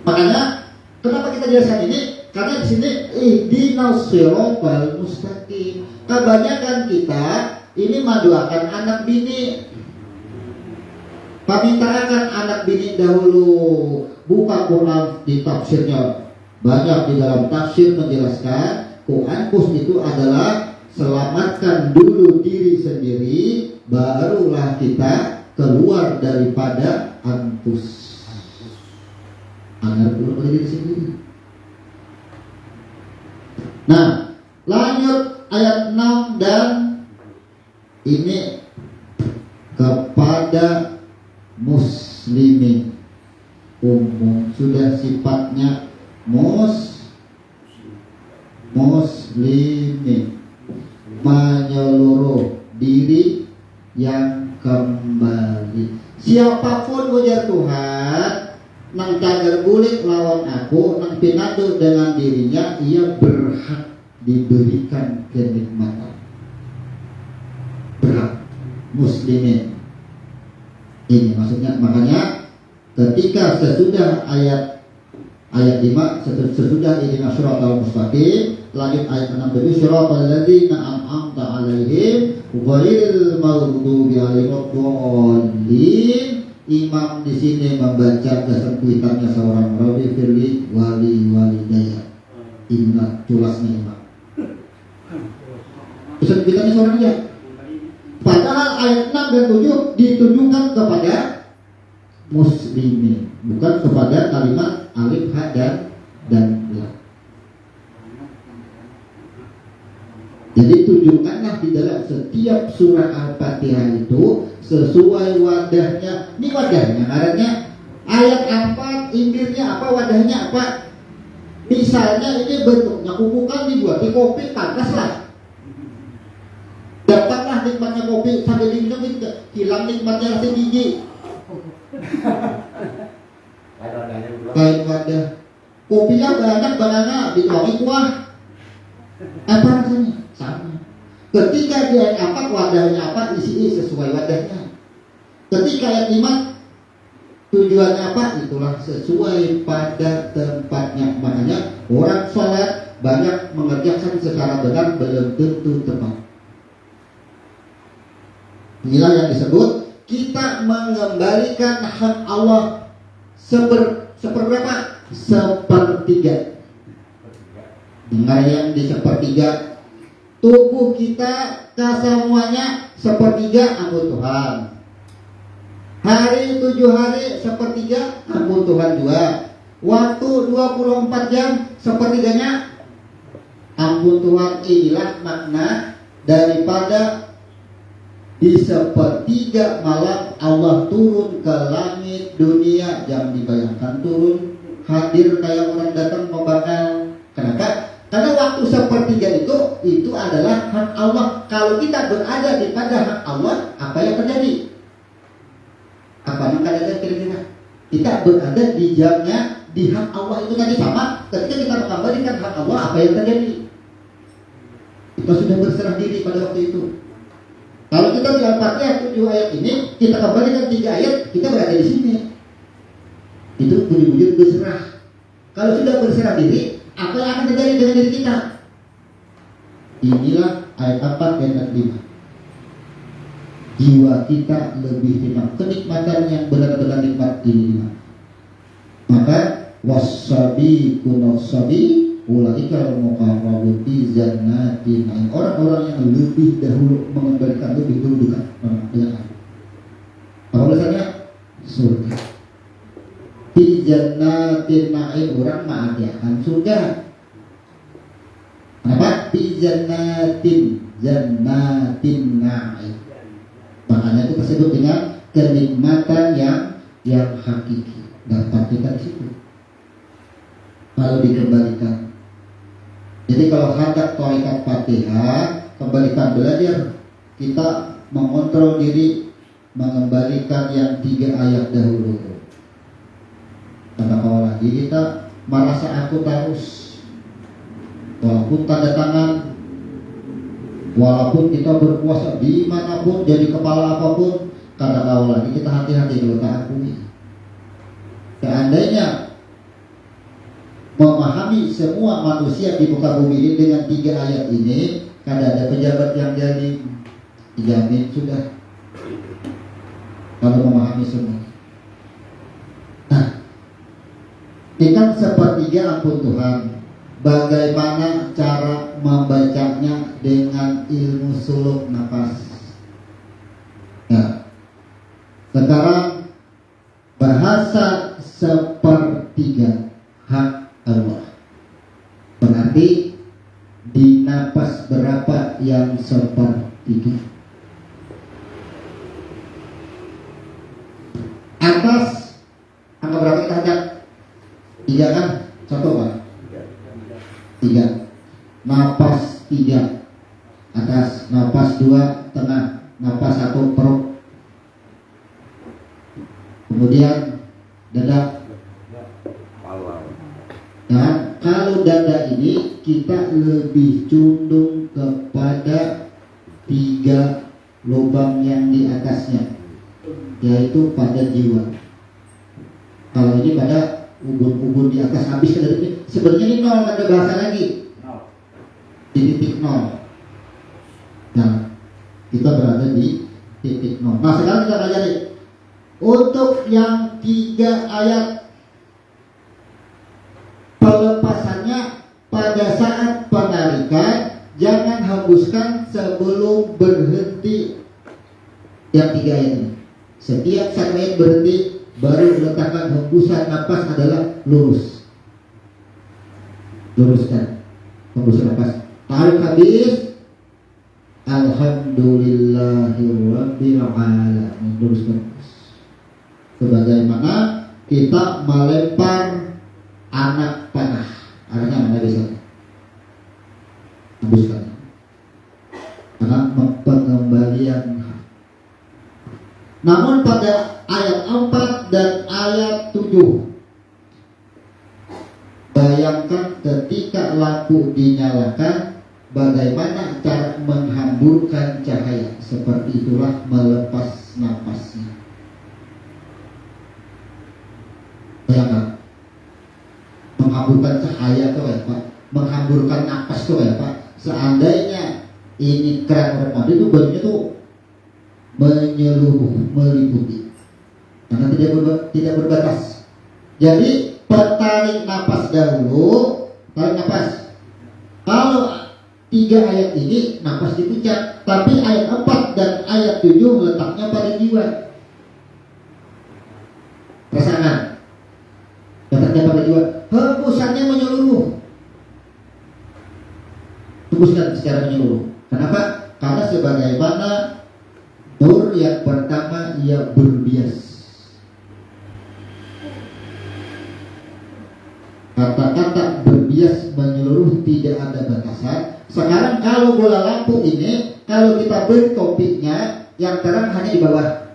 [SPEAKER 1] Makanya kenapa kita jelaskan ini? Karena di sini ihdinas siratal mustaqim. Kebanyakan kita ini mendoakan anak bini. Pemintaakan anak bini dahulu. Buka Quran di tafsirnya. Banyak di dalam tafsir menjelaskan Qurankus itu adalah selamatkan dulu diri sendiri, barulah kita keluar daripada anfus. Agar keluar dari diri sendiri. Nah, lanjut ayat 6 dan ini kepada muslimin umum, sudah sifatnya muslimin, menyeluruh diri yang kembali. Siapapun ujar Tuhan nang cagar bulik lawan aku, nang pinadu dengan dirinya, ia berhak diberikan kenikmatan. Berhak muslimin. Ini maksudnya, makanya ketika sesudah ayat 5, sesudah ini syiratal mustaqim, lanjut ayat 6 syiratal ladzina an'amta 'alaihim ghairil maghdubi 'alaihim waladdallin. Imam di sini membaca kesempitannya seorang rawi firli walidayya. Ingat jelasnya imam. Kesempitannya seorang dia. Padahal ayat 6 dan 7 ditujukan kepada muslimin, bukan kepada kalimat alif, ha dan lam. Jadi tunjukkanlah di dalam setiap surah Al-Fatihah itu sesuai wadahnya. Ini wadahnya, artinya ayat apa, inggirnya apa, wadahnya apa. Misalnya ini bentuknya kuku kan dibuat di kopi, pantas lah. Dapatlah nikmatnya kopi sampai diminum, hilang nikmatnya rasa gigi. Kain wadah, kopinya banyak banana dituangin kuah. Apa rasanya? Sama. Ketika dia apa, wadahnya apa, isi sesuai wadahnya. Ketika ayat 5 tujuannya apa, itulah sesuai pada tempatnya. Makanya orang sholat banyak mengerjakan secara benar belum tentu tepat. Inilah yang disebut kita mengembalikan hak Allah seperberapa? Sepertiga. Dengar yang di sepertiga. Tubuh kita kesemuanya sepertiga ampun Tuhan. Hari 7 hari sepertiga ampun Tuhan juga. Waktu 24 jam sepertiganya ampun Tuhan. Inilah makna daripada di sepertiga malam Allah turun ke langit dunia. Jangan dibayangkan turun hadir kayak orang datang membakal. Kenapa? Karena waktu sepertiga itu adalah hak Allah. Kalau kita berada di pada hak Allah, apa yang terjadi? Apa yang terjadi kira-kira? Kita berada di jamnya di hak Allah itu tadi sama. Ketika kita mengabadikan hak Allah, apa yang terjadi? Kita sudah berserah diri pada waktu itu. Kalau kita di Al-Fatihah 7 ayat ini, kita kembalikan 3 ayat, kita berada di sini. Itu wujud berserah. Kalau sudah berserah diri, apa yang akan terjadi dengan diri kita? Inilah ayat 4 dan ayat 5. Jiwa kita lebih nikmat. Kenikmatan yang benar-benar nikmat ini. Maka wasabi kunasabi ulaika al-muqarrabun fi jannatin. Orang-orang yang lebih dahulu mengembalikan lebih dulu dekat dengan Allah. Apa alasannya? Surga. Fi jannatin na'im, orang menghadiahkan surga. Kenapa? Fi jannatin na'im. Makanya itu disebut dengan kenikmatan yang hakiki. Dapat kita di situ. Kalau dikembalikan. Jadi kalau hendak tarekat Fatihah, kembalikan belajar, kita mengontrol diri, mengembalikan yang 3 ayat dahulu. Karena kalau lagi kita merasa aku terus, walaupun tanda tangan, walaupun kita berpuasa dimanapun, jadi kepala apapun, karena kalau lagi kita hati-hati dulu tak akui. Seandainya memahami semua manusia di muka bumi ini dengan 3 ayat ini, kan ada pejabat yang jadi dijamin sudah kalau memahami semua. Nah, ini kan sepertiga ampun Tuhan. Bagaimana cara membacanya dengan ilmu suluk nafas? Nah, sekarang bahasa sepertiga hak Allah. Berarti di napas berapa yang sepertiga? Atas angka berapa kita hajat? 3 kan? 1 Pak? 3. Napas 3 3 atas, napas 2 tengah, napas 1 perut, kemudian dada. Nah, kalau dada ini kita lebih condong kepada 3 lubang yang di atasnya, yaitu pada jiwa. Kalau ini pada ubun-ubun di atas, habis dari ini. Sebenarnya ini 0, ada bahasa lagi di titik 0. Nah, kita berada di titik 0. Nah, sekarang kita pelajari untuk yang 3 ayat. Pelepasannya pada saat penarikan, jangan hembuskan sebelum berhenti. Yang 3 ayat ini, setiap saat ayat berhenti baru letakkan hembusan napas adalah lurus. Luruskan hembusan napas. Tarik habis, alhamdulillahirabbil alamin. Luruskan. Sebagaimana kita melempar anak panah, arahnya mana bisa hembuskan. Karena pengembalian. Namun pada ayat 4 dan ayat 7, bayangkan ketika lampu dinyalakan, bagaimana cara menghamburkan cahaya. Seperti itulah melepas napasnya. Bayangkan menghamburkan cahaya itu ya Pak, menghamburkan napas itu ya Pak. Seandainya ini keran remah itu barunya tuh menyeluruh, meliputi, karena tidak berbatas. Jadi tarik napas dahulu, tarik napas. Kalau 3 ayat ini napas dipecat, tapi ayat 4 dan ayat 7 letaknya pada jiwa. Pasangan letaknya pada jiwa, hembusannya menyeluruh. Hembuskan secara menyeluruh. Kenapa? Karena sebagaimana nur yang pertama ia berbias. Kata-kata berbias menyeluruh tidak ada batasan. Sekarang kalau bola lampu ini, kalau kita beri topiknya, yang terang hanya di bawah.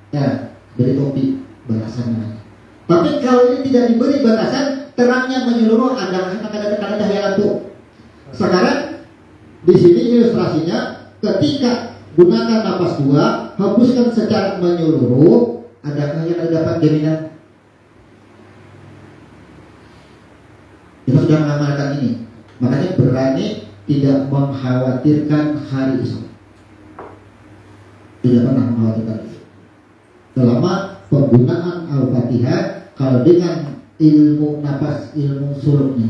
[SPEAKER 1] Ya, beri topik batasannya. Tapi kalau ini tidak diberi batasan, terangnya menyeluruh, ada cahaya lampu. Sekarang di sini ilustrasinya, ketika gunakan napas 2, hembuskan secara menyeluruh, adakah yang dapat jaminan? Kita sudah mengamalkan ini, makanya berani tidak mengkhawatirkan hari esok. Tidak pernah mengkhawatirkan itu. Selama penggunaan Al-Fatihah, kalau dengan ilmu napas, ilmu suluknya.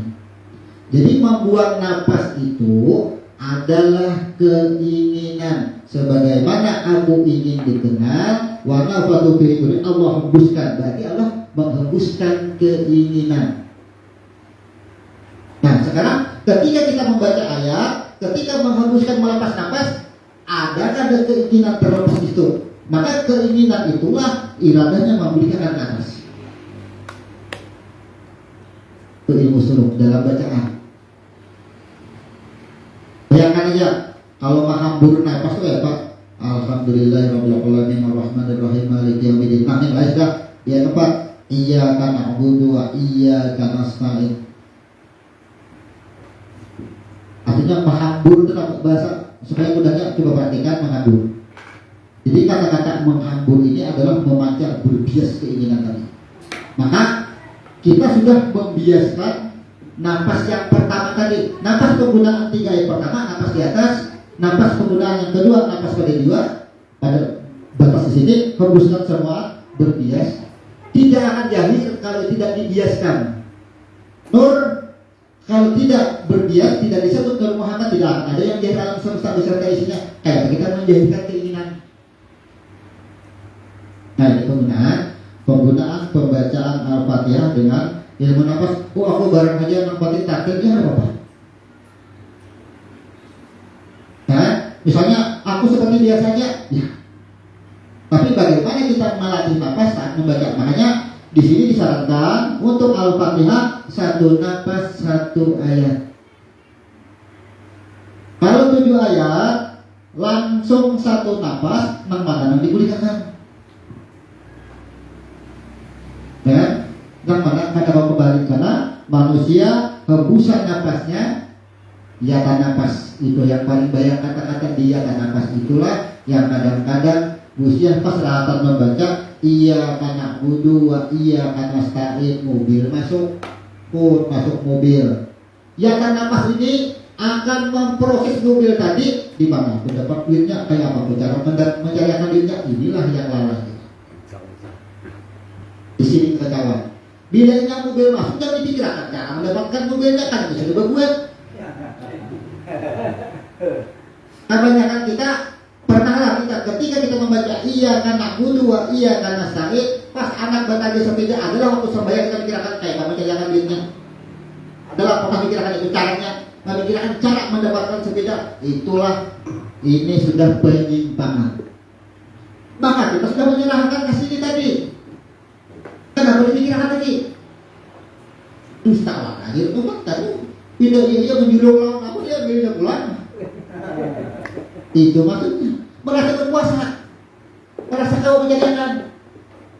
[SPEAKER 1] Jadi membuang napas itu adalah keinginan. Sebagaimana aku ingin dikenal, wa nafatu fi qulubihim, Allah hembuskan. Berarti Allah menghembuskan keinginan. Nah, sekarang ketika kita membaca ayat, ketika menghembuskan melepas napas, adakah ada keinginan terlepas itu? Maka keinginan itulah iradanya memberikan ke atas. Itu ilmu suluk dalam bacaan. Bayangkan aja kalau menghambur napas itu ya Pak, alhamdulillahirabbil alamin arrahmanir rahim maliki yaumiddin. Nah, yang lain sudah ya tempat iyyaka na'budu wa iyyaka nasta'in. Artinya menghambur itu bahasa supaya mudahnya, coba perhatikan menghambur. Jadi kata-kata menghambur ini adalah memancar, berbias keinginan tadi. Maka kita sudah membiaskan napas yang pertama tadi. Napas penggunaan 3 yang pertama, napas di atas. Napas penggunaan yang kedua, napas pada jiwa. Pada batas di sini, hembuskan semua, berbias. Tidak akan jahil kalau tidak dibiaskan. Nur kalau tidak berbias, tidak disebut Nur Muhammad, tidak ada yang jahil alam semesta beserta isinya. Kayak kita menjahilkan keinginan. Nah, ini penggunaan pembacaan Al-Fatihah dengan ilmu nafas. Oh, aku bareng aja nampatin takdir, ya apa-apa. Nah, misalnya aku seperti biasanya, ya. Tapi bagaimana kita melatih nafas saat membaca? Makanya di sini disarankan untuk Al-Fatihah 1 nafas 1 ayat. Kalau 7 ayat langsung satu nafas nang mana dipulihkan. Ya, nang mana kata kembali karena manusia hembusan nafasnya ya kan nafas itu yang paling banyak kata-kata dia kan nafas itulah yang kadang-kadang usia pas rata membaca iya karena wudu wa iya karena nasta'in mobil masuk mobil ya kan nafas ini akan memproses mobil tadi di mana pendapat duitnya kayak apa cara mencarikan duitnya inilah yang lalai di sini kekacauan bilanya mobil masuk jangan dipikirkan cara mendapatkan mobilnya kan bisa dibuat. Kebanyakan kita pernahlah ketika kita membaca iya karena wudu wa iya karena nasta'in pas anak bertanya sepeda adalah waktu sembahyang kita pikirkan kayak apa mencarikan duitnya adalah pernah pikirkan itu caranya memikirkan cara mendapatkan sepeda itulah ini sudah penyimpangan maka kita sudah menyerahkan ke sini tadi kenapa dipikirkan lagi dusta akhir itu kan tadi tidak ia menjulung lawan aku dia ambilnya pulang itu maksudnya merasa berkuasa merasa kau menjadikan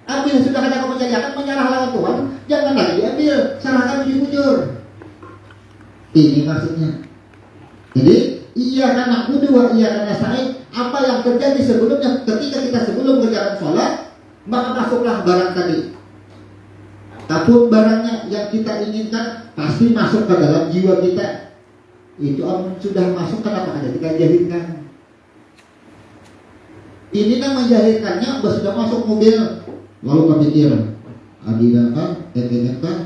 [SPEAKER 1] ambil sudah kata kau menjadikan menyerah lawan Tuhan jangan lagi diambil serahkan bujur-bujur ini maksudnya jadi iya karena wudu iya karena nasta'in apa yang terjadi sebelumnya ketika kita sebelum kerjakan sholat maka masuklah barang tadi apapun barangnya yang kita inginkan pasti masuk ke dalam jiwa kita itu sudah masuk kenapa ada kita jahilkan ini kan menjahilkannya sudah masuk mobil lalu berpikir adidah kan kan kan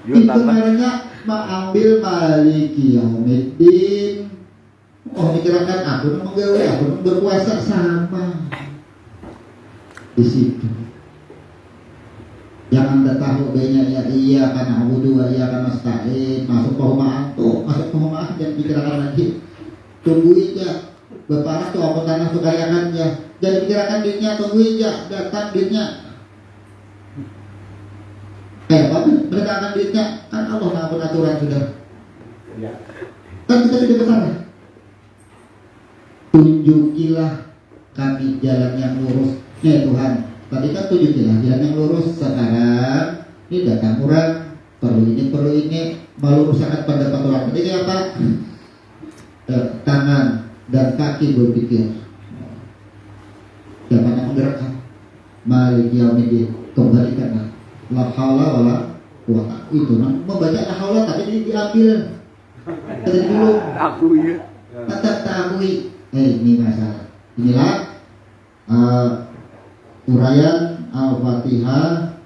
[SPEAKER 1] itu namanya mengambil maliki yaumiddin mikirkan aku menggawe aku berpuasa sama di situ jangan tahu benya ya iya karena wudu iya karena nasta'in masuk perumahan dan pikirkan lagi tungguin ya bapak tuh apa tanah kekayaannya jangan pikirkan duitnya tungguin ya datang duitnya apa mendatangkan duitnya kan Allah maha aturan sudah kan kita sudah besar tunjukilah kami jalan yang lurus ya Tuhan tadi kan tunjukilah jalan yang lurus sekarang ini datang orang perlu ini meluruskan pendapat orang jadi apa tangan dan kaki berpikir siapa yang menggerakkan maliki yaumiddin kembalikanlah la haula wala quwata itu membaca la haula tapi diambil dari dulu aku ya tetap takui ini masalah inilah uraian Al-Fatihah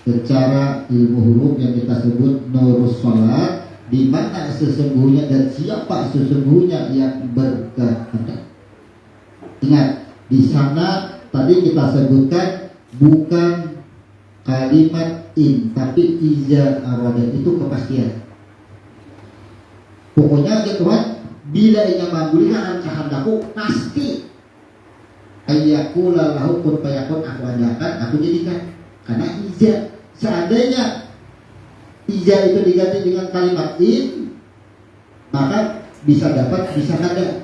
[SPEAKER 1] secara ilmu huruf yang kita sebut nurus sholat di mana sesungguhnya dan siapa sesungguhnya yang berkehendak. Ingat di sana tadi kita sebutkan bukan kalimat in tapi iza aradat itu kepastian. Pokoknya ya Tuhan bila ingin mengabulkan kehendakku pasti ayyakula lahu kun fayakun aku adakan aku jadikan karena iza seandainya iza itu diganti dengan kalimat in maka bisa dapat bisa kada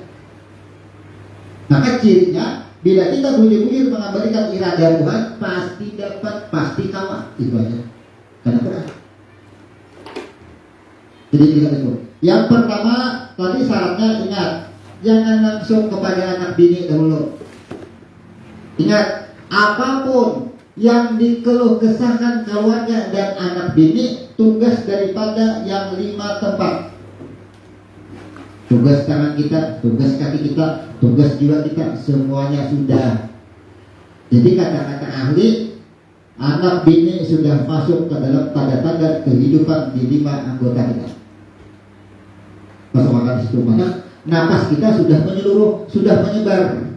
[SPEAKER 1] maka cirinya bila kita bunyi-bunyi mengabadikan iradah Tuhan pasti dapat pasti kawan itu aja karena Quran jadi tidak itu yang pertama tadi syaratnya ingat jangan langsung kepada anak bini dahulu. Ingat, apapun yang dikeluh kesahkan keluarga dan anak bini tugas daripada yang 5 tempat. Tugas tangan kita, tugas kaki kita, tugas jiwa kita, semuanya sudah. Jadi kata-kata ahli, anak bini sudah masuk ke dalam tanda-tanda kehidupan di 5 anggota kita. Masuk makan situ mana? Napas kita sudah menyeluruh, sudah menyebar.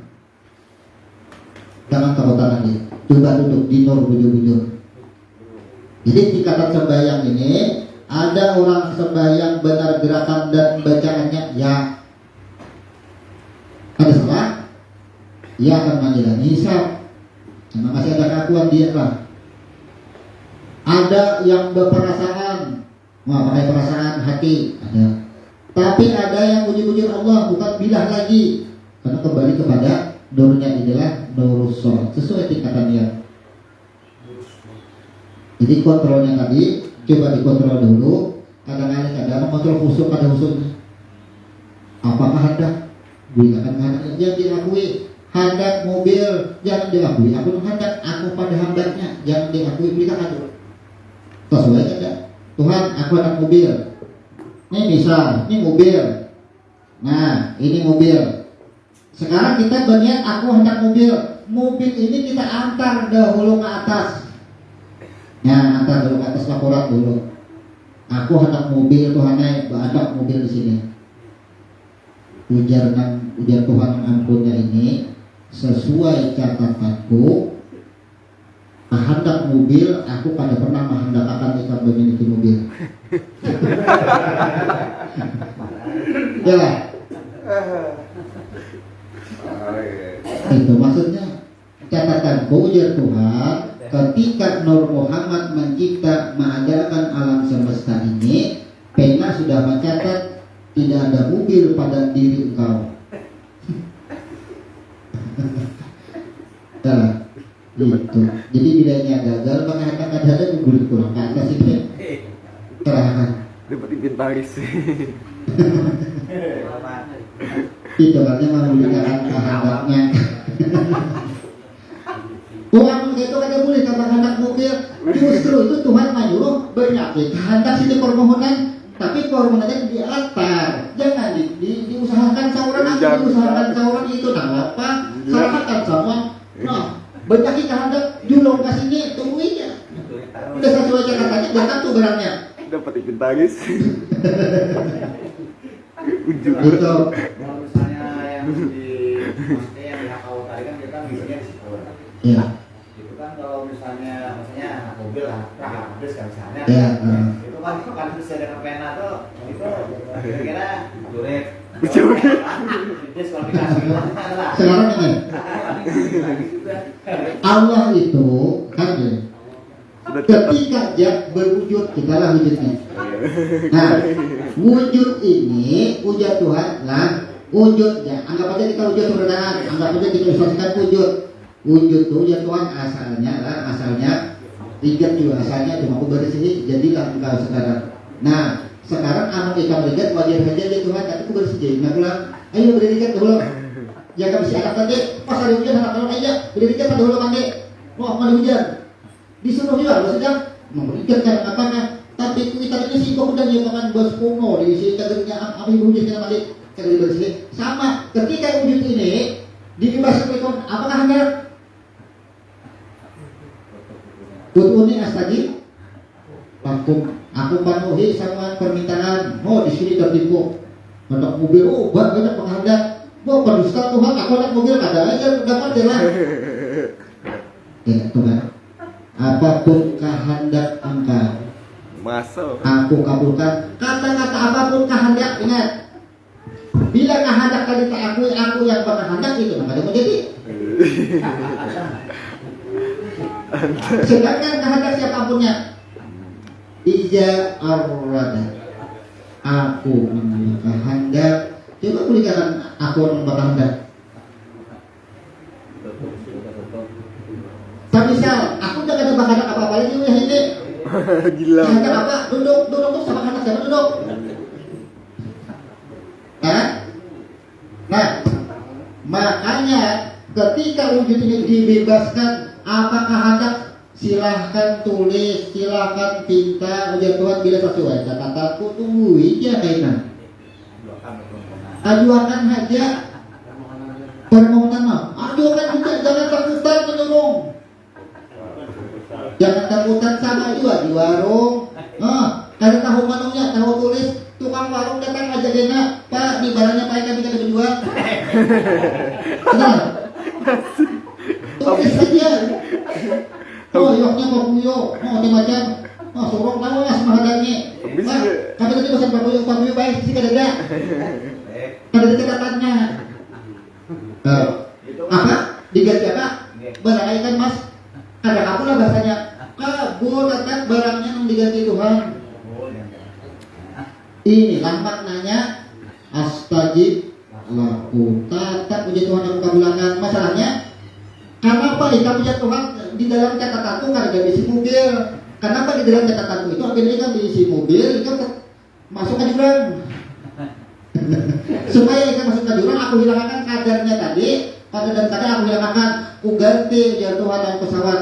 [SPEAKER 1] Jangan takutan lagi. Coba duduk di nur bujur-bujur. Jadi di kata sembahyang ini ada orang sembahyang benar gerakan dan bacaannya ya. Ada salah? Ya akan menjalani hisab. Karena masih ada keakuan dia lah. Ada yang berperasaan pakai perasaan hati ada. Tapi ada yang uji-uji Allah bukan bilah lagi, karena kembali kepada nurnya inilah nurus sholat sesuai tingkatan niat. Jadi kontrolnya tadi coba dikontrol dulu. Kadang-kadang mengontrol khusyuk pada khusyuknya. Apakah hendak? Berikan hendak yang diakui. Hendak mobil jangan diakui. Aku hendak aku pada hendaknya jangan diakui. Berikan atur. Sesuai tidak? Tuhan, aku hendak mobil. Ini misal, ini mobil. Nah, ini mobil. Sekarang kita berniat aku hendak mobil. Mobil ini kita antar dahulu ke atas. Ya, antar dulu ke atas laporan dulu. Aku hendak mobil Tuhan, ada mobil di sini. Ujar Tuhan ampunnya ini sesuai catatanku. Hendak mobil, aku pada pernah menghendakkan ikan memiliki mobil. Ya, itu maksudnya catatanku ujar Tuhan. Ketika Nur Muhammad mencipta mengajarkan alam semesta ini, pena sudah mencatat tidak ada mobil pada diri engkau. Nah, gitu. Jadi bilanya gagal, maka akan ada mobil kurang ke atas ini. Terakhir.
[SPEAKER 2] Dapat inventaris.
[SPEAKER 1] Itu artinya memberikan kehendaknya. Tuhan itu kada boleh kehendak mobil. Justru itu Tuhan menyuruh bernyakit kehendak sini permohonan, tapi permohonannya diantar. Jangan diusahakan sauran, diusahakan sauran itu tak apa. Salahkan sauran. Nah, bernyakit kehendak julung ke sini, tungguin ya. Udah sesuai catatannya, datang tuh barangnya.
[SPEAKER 2] Dapat inventaris. Ujung.
[SPEAKER 1] Itu.
[SPEAKER 3] Kalau misalnya yang maksudnya yang dihakau tadi kan kita mikirnya di situ.
[SPEAKER 1] Iya.
[SPEAKER 3] Itu kan kalau misalnya mobil lah, habis kan misalnya.
[SPEAKER 1] Iya.
[SPEAKER 3] Itu kan bisa dengan pena tuh, itu kira-kira duret. Diskualifikasi adalah.
[SPEAKER 1] Sekarang ini Allah itu kan ketika dia berwujud, kita lah wujudnya. Nah, wujud ini wujud Tuhan lah, wujudnya. Anggap aja kita wujud kebenaran, anggap aja kita ilustrasikan wujud. Wujud itu wujud Tuhan asalnya tiga juga asalnya cuma aku bersih jadilah engkau sekarang. Nah, sekarang anak ikan lihat wajar saja dia Tuhan, tapi aku bersih jadi. Nah, pulang, ayo berdirikan dulu. Jangan bersih anak tadi, pas ada hujan anak kalau aja berdirikan dulu mandi. Wah, mandi hujan. Disuruh juga maksudnya memberikan apa tapi kita ini sih kok udah dia makan bos kuno di sini kadernya apa ibu hujan mandi kader bersih sama ketika wujud ini dibebaskan itu apakah hendak ini astagi aku penuhi sama permintaan di sini tertipu hendak mobil banyak penghargaan pendusta Tuhan aku hendak mobil ada aja dapat jalan ya Tuhan apapun kehendak engkau
[SPEAKER 2] masuk
[SPEAKER 1] aku kabulkan. Kata-kata apapun kehendak, ingat. Bila kehendak tadi tak aku yang berkehendak itu maka dia menjadi. Sedangkan kehendak siapapunnya Ija arrada aku mengambil kehendak. Coba berikan aku yang berkehendak. Tak misal, aku tidak ada kehendak apa-apa lagi ini.
[SPEAKER 2] Gila.
[SPEAKER 1] Kehendak apa? Duduk tuh sama kehendak siapa duduk? Nah, makanya ketika wujud ini dibebaskan, apa kehendak? Silahkan tulis, silahkan pinta ujian Tuhan bila sesuai. Kataku tunggu aja kainan. Ajukan saja permohonan ajukan saja, jangan takutan menyuruh. Jangan takutan sama juga di warung. Kalau tahu menunya, tahu tulis, tukang warung datang aja dena, Pak, di barangnya Pak kami kita berdua. Nah, tulis saja. Yoknya Pak Buyo, di macam, sorong tahu ya semahadanya. Pak, kami tadi pesan Pak Buyo baik sih kadang. Ada catatannya. Apa? Diganti apa? Barangkali Mas. Ada apa lah bahasanya? Kabur tetap barangnya yang diganti Tuhan. Inilah maknanya astajib lakum. Tata puji Tuhan aku kabulkan. Masalahnya kenapa ikan puji Tuhan di dalam catatanku karena dia isi mobil? Kenapa di dalam catatanku itu akhirnya ikan diisi mobil, ikan masuk ke jurang. Supaya ikan masuk ke jurang, aku hilangkan kadarnya tadi. Pada dan kadar aku hilangkan, aku ganti ya Tuhan dan pesawat.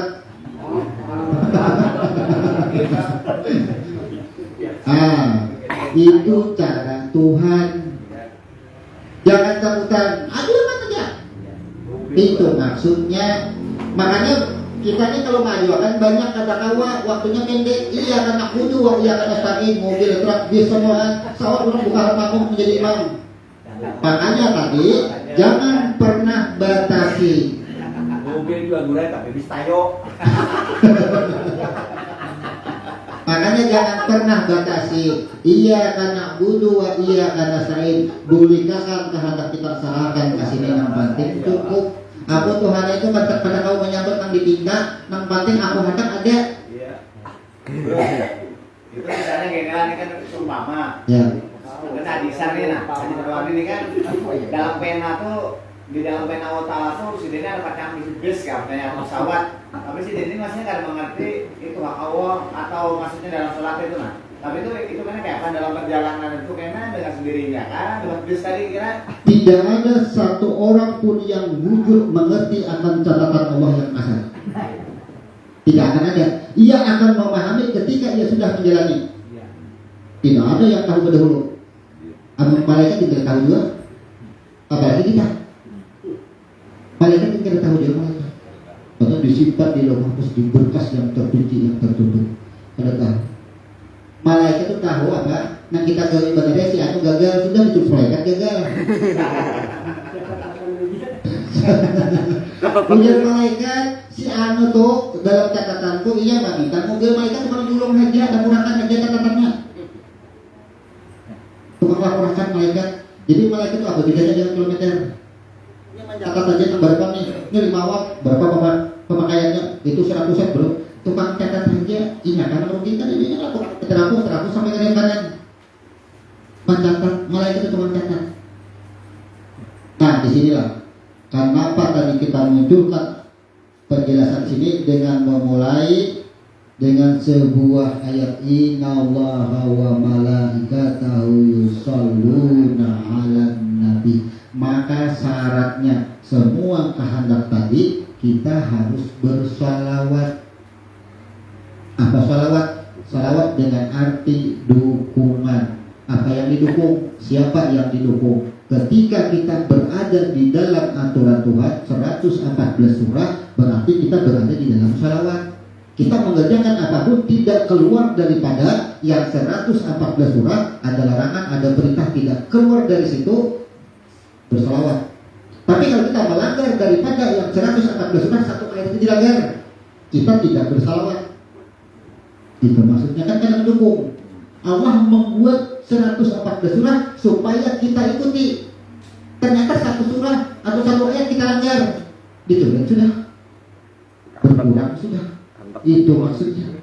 [SPEAKER 1] Itu cara Tuhan. Jangan takutan, aduh apa saja. Itu maksudnya. Makanya kita ini kalau ngajukan banyak kata kawa, waktunya pendek. Iya karena kudu, iya karena stain, mobil, truk, bis semua. Sawat orang buka makmum menjadi imam. Makanya tadi jangan pernah batasi.
[SPEAKER 3] Mobil juga gurai tapi bis tayo.
[SPEAKER 1] Makanya jangan pernah batasi. Iya karena budu, iya karena stain. Bulikakan kehendak kita serahkan kasih yang penting cukup. Aku Tuhan itu pada kau menyambut nang ditinggal, nang penting aku hendak ada.
[SPEAKER 3] Iya. Itu misalnya ini kan sumpama.
[SPEAKER 1] Ya.
[SPEAKER 3] Kan hadisan nih nah, hadis doang ini kan dalam pena tuh di dalam pena otak tuh si Deni ada macam bis katanya pesawat. Tapi si Deni maksudnya kan mengerti itu hak Allah atau maksudnya dalam sholat itu nah. Tapi itu kan kayak apa dalam perjalanan itu kayaknya dengan sendirinya kan dalam bis tadi kira.
[SPEAKER 1] Tidak ada satu orang pun yang wujud mengerti akan catatan Allah yang asal. Tidak akan ada. Ia akan memahami ketika ia sudah menjalani. Tidak ada yang tahu berdahulu. Malaikat tidak tahu juga. Apalagi kita. Malaikat tidak tahu juga malaikat. Atau disimpan di lauh mahfuz di berkas yang terkunci yang tertutup. Kada tahu. Malaikat itu tahu apa? Nah kita ke ibadah si anu gagal sudah ditulis malaikat gagal. Ujar malaikat si anu tuh dalam catatanku iya nggak minta mobil malaikat cuma nyulung aja dan murahkan aja catatannya. Tukang murahkan malaikat. Jadi malaikat itu apa bedanya dengan kilometer? Ini mencatat aja berapa nih? Ini 5 watt berapa pemakaiannya? Itu 100 bro. Tukang catat saja ingat karena merugikan ini aku terhapus sampai ke kanan. Mencatat malaikat itu tukang catat. Nah disinilah kenapa tadi kita munculkan penjelasan sini dengan memulai dengan sebuah ayat innallaha wa malaikatahu yusholluna 'alan nabi. Maka syaratnya semua kehendak tadi kita harus bersalawat. Apa salawat? Salawat dengan arti dukungan. Apa yang didukung? Siapa yang didukung? Ketika kita berada di dalam aturan Tuhan 114 surah, berarti kita berada di dalam salawat. Kita mengerjakan apapun tidak keluar daripada yang 114 surah. Ada larangan, ada perintah, tidak keluar dari situ bersalawat. Tapi kalau kita melanggar daripada yang 114 surah, satu ayat itu dilanggar, kita tidak bersalawat. Itu maksudnya kan karena mendukung. Allah membuat 114 surah supaya kita ikuti. Ternyata satu surah atau satu ayat kita langgar, gitu kan sudah berkurang sudah. Itu maksudnya.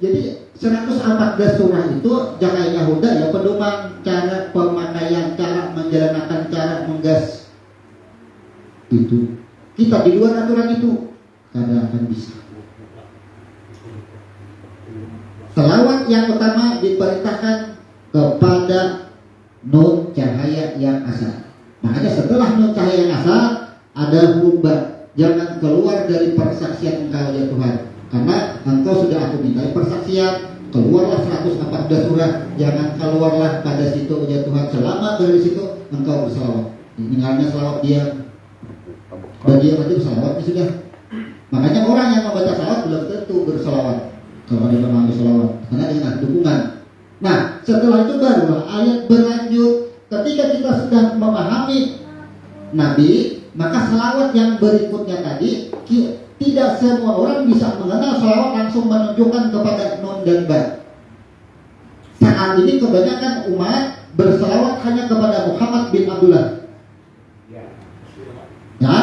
[SPEAKER 1] Jadi 114 surah itu Jakai Yahuda ya pedoman cara pemakaian, cara menjalankan, cara menggas. Itu kita di luar aturan itu kada akan bisa. Selawat yang utama diperintahkan kepada nur cahaya yang asal. Makanya setelah nur cahaya yang asal ada hurba. Jangan keluar dari persaksian engkau ya Tuhan. Karena engkau sudah aku minta persaksian. Keluarlah 114 surah. Jangan keluarlah pada situ ya Tuhan. Selama dari situ engkau berselawat. Tinggalnya selawat dia. Dan dia nanti berselawat sudah. Makanya orang yang membaca selawat belum tentu berselawat. Kalau dia memang berselawat, karena dengan dukungan. Nah, setelah itu barulah ayat berlanjut. Ketika kita sudah memahami Nabi, maka selawat yang berikutnya tadi tidak semua orang bisa mengenal selawat langsung menunjukkan kepada nun dan ba. Saat ini kebanyakan umat berselawat hanya kepada Muhammad bin Abdullah. Ya,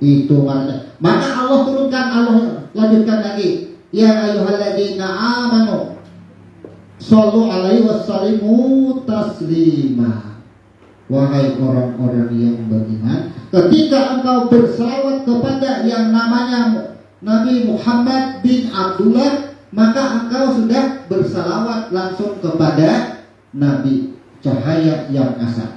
[SPEAKER 1] itu maknanya. Maka Allah turunkan, Allah lanjutkan lagi. Ya ayyuhalladzina amanu Shallu alaihi wasallimu taslima. Wahai orang-orang yang beriman, ketika engkau bersalawat kepada yang namanya Nabi Muhammad bin Abdullah, maka engkau sudah bersalawat langsung kepada Nabi cahaya yang asal.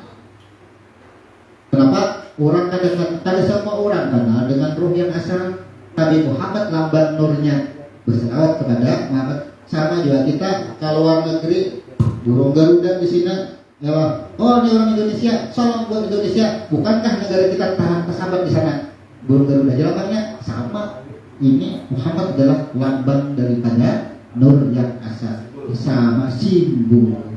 [SPEAKER 1] Kenapa? Orang kada semua orang kenal dengan ruh yang asal. Nabi Muhammad lambang nurnya, bersalawat kepada Muhammad. Sama juga kita kalau luar negeri, burung Garuda di sini, ya, oh ini orang Indonesia, salam buat Indonesia. Bukankah negara kita tahan sahabat di sana? Burung Garuda lambangnya sama. Ini Muhammad adalah lambang daripada nur yang asal, sama simbol.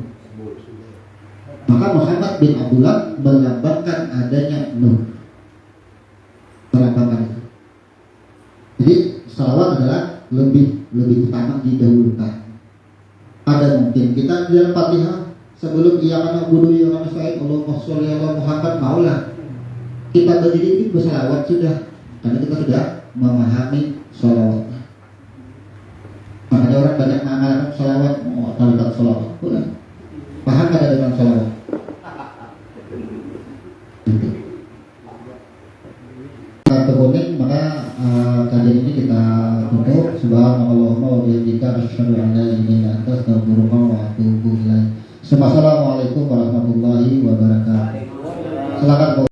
[SPEAKER 1] Maka Muhammad bin Abdullah melambangkan adanya nur, melambangkan itu. Jadi salawat adalah lebih utama didahulukan. Ada mungkin kita di dalam Fatihah sebelum ia mana budu ia mana sa'id Allahumma sholli ala Muhammad, maulah kita berdiri itu bersalawat sudah, karena kita sudah memahami sholawat. Makanya orang banyak mengamalkan sholawat, tarikat sholawat, bukan? Paham ada dengan sholawat? Terkonek, maka kajian ini kita tutup. Subhanallahumma wa bihamdika asyhadu an la ilaha illa anta astaghfiruka wa atubu ilaik. Assalamualaikum warahmatullahi wabarakatuh. Silakan.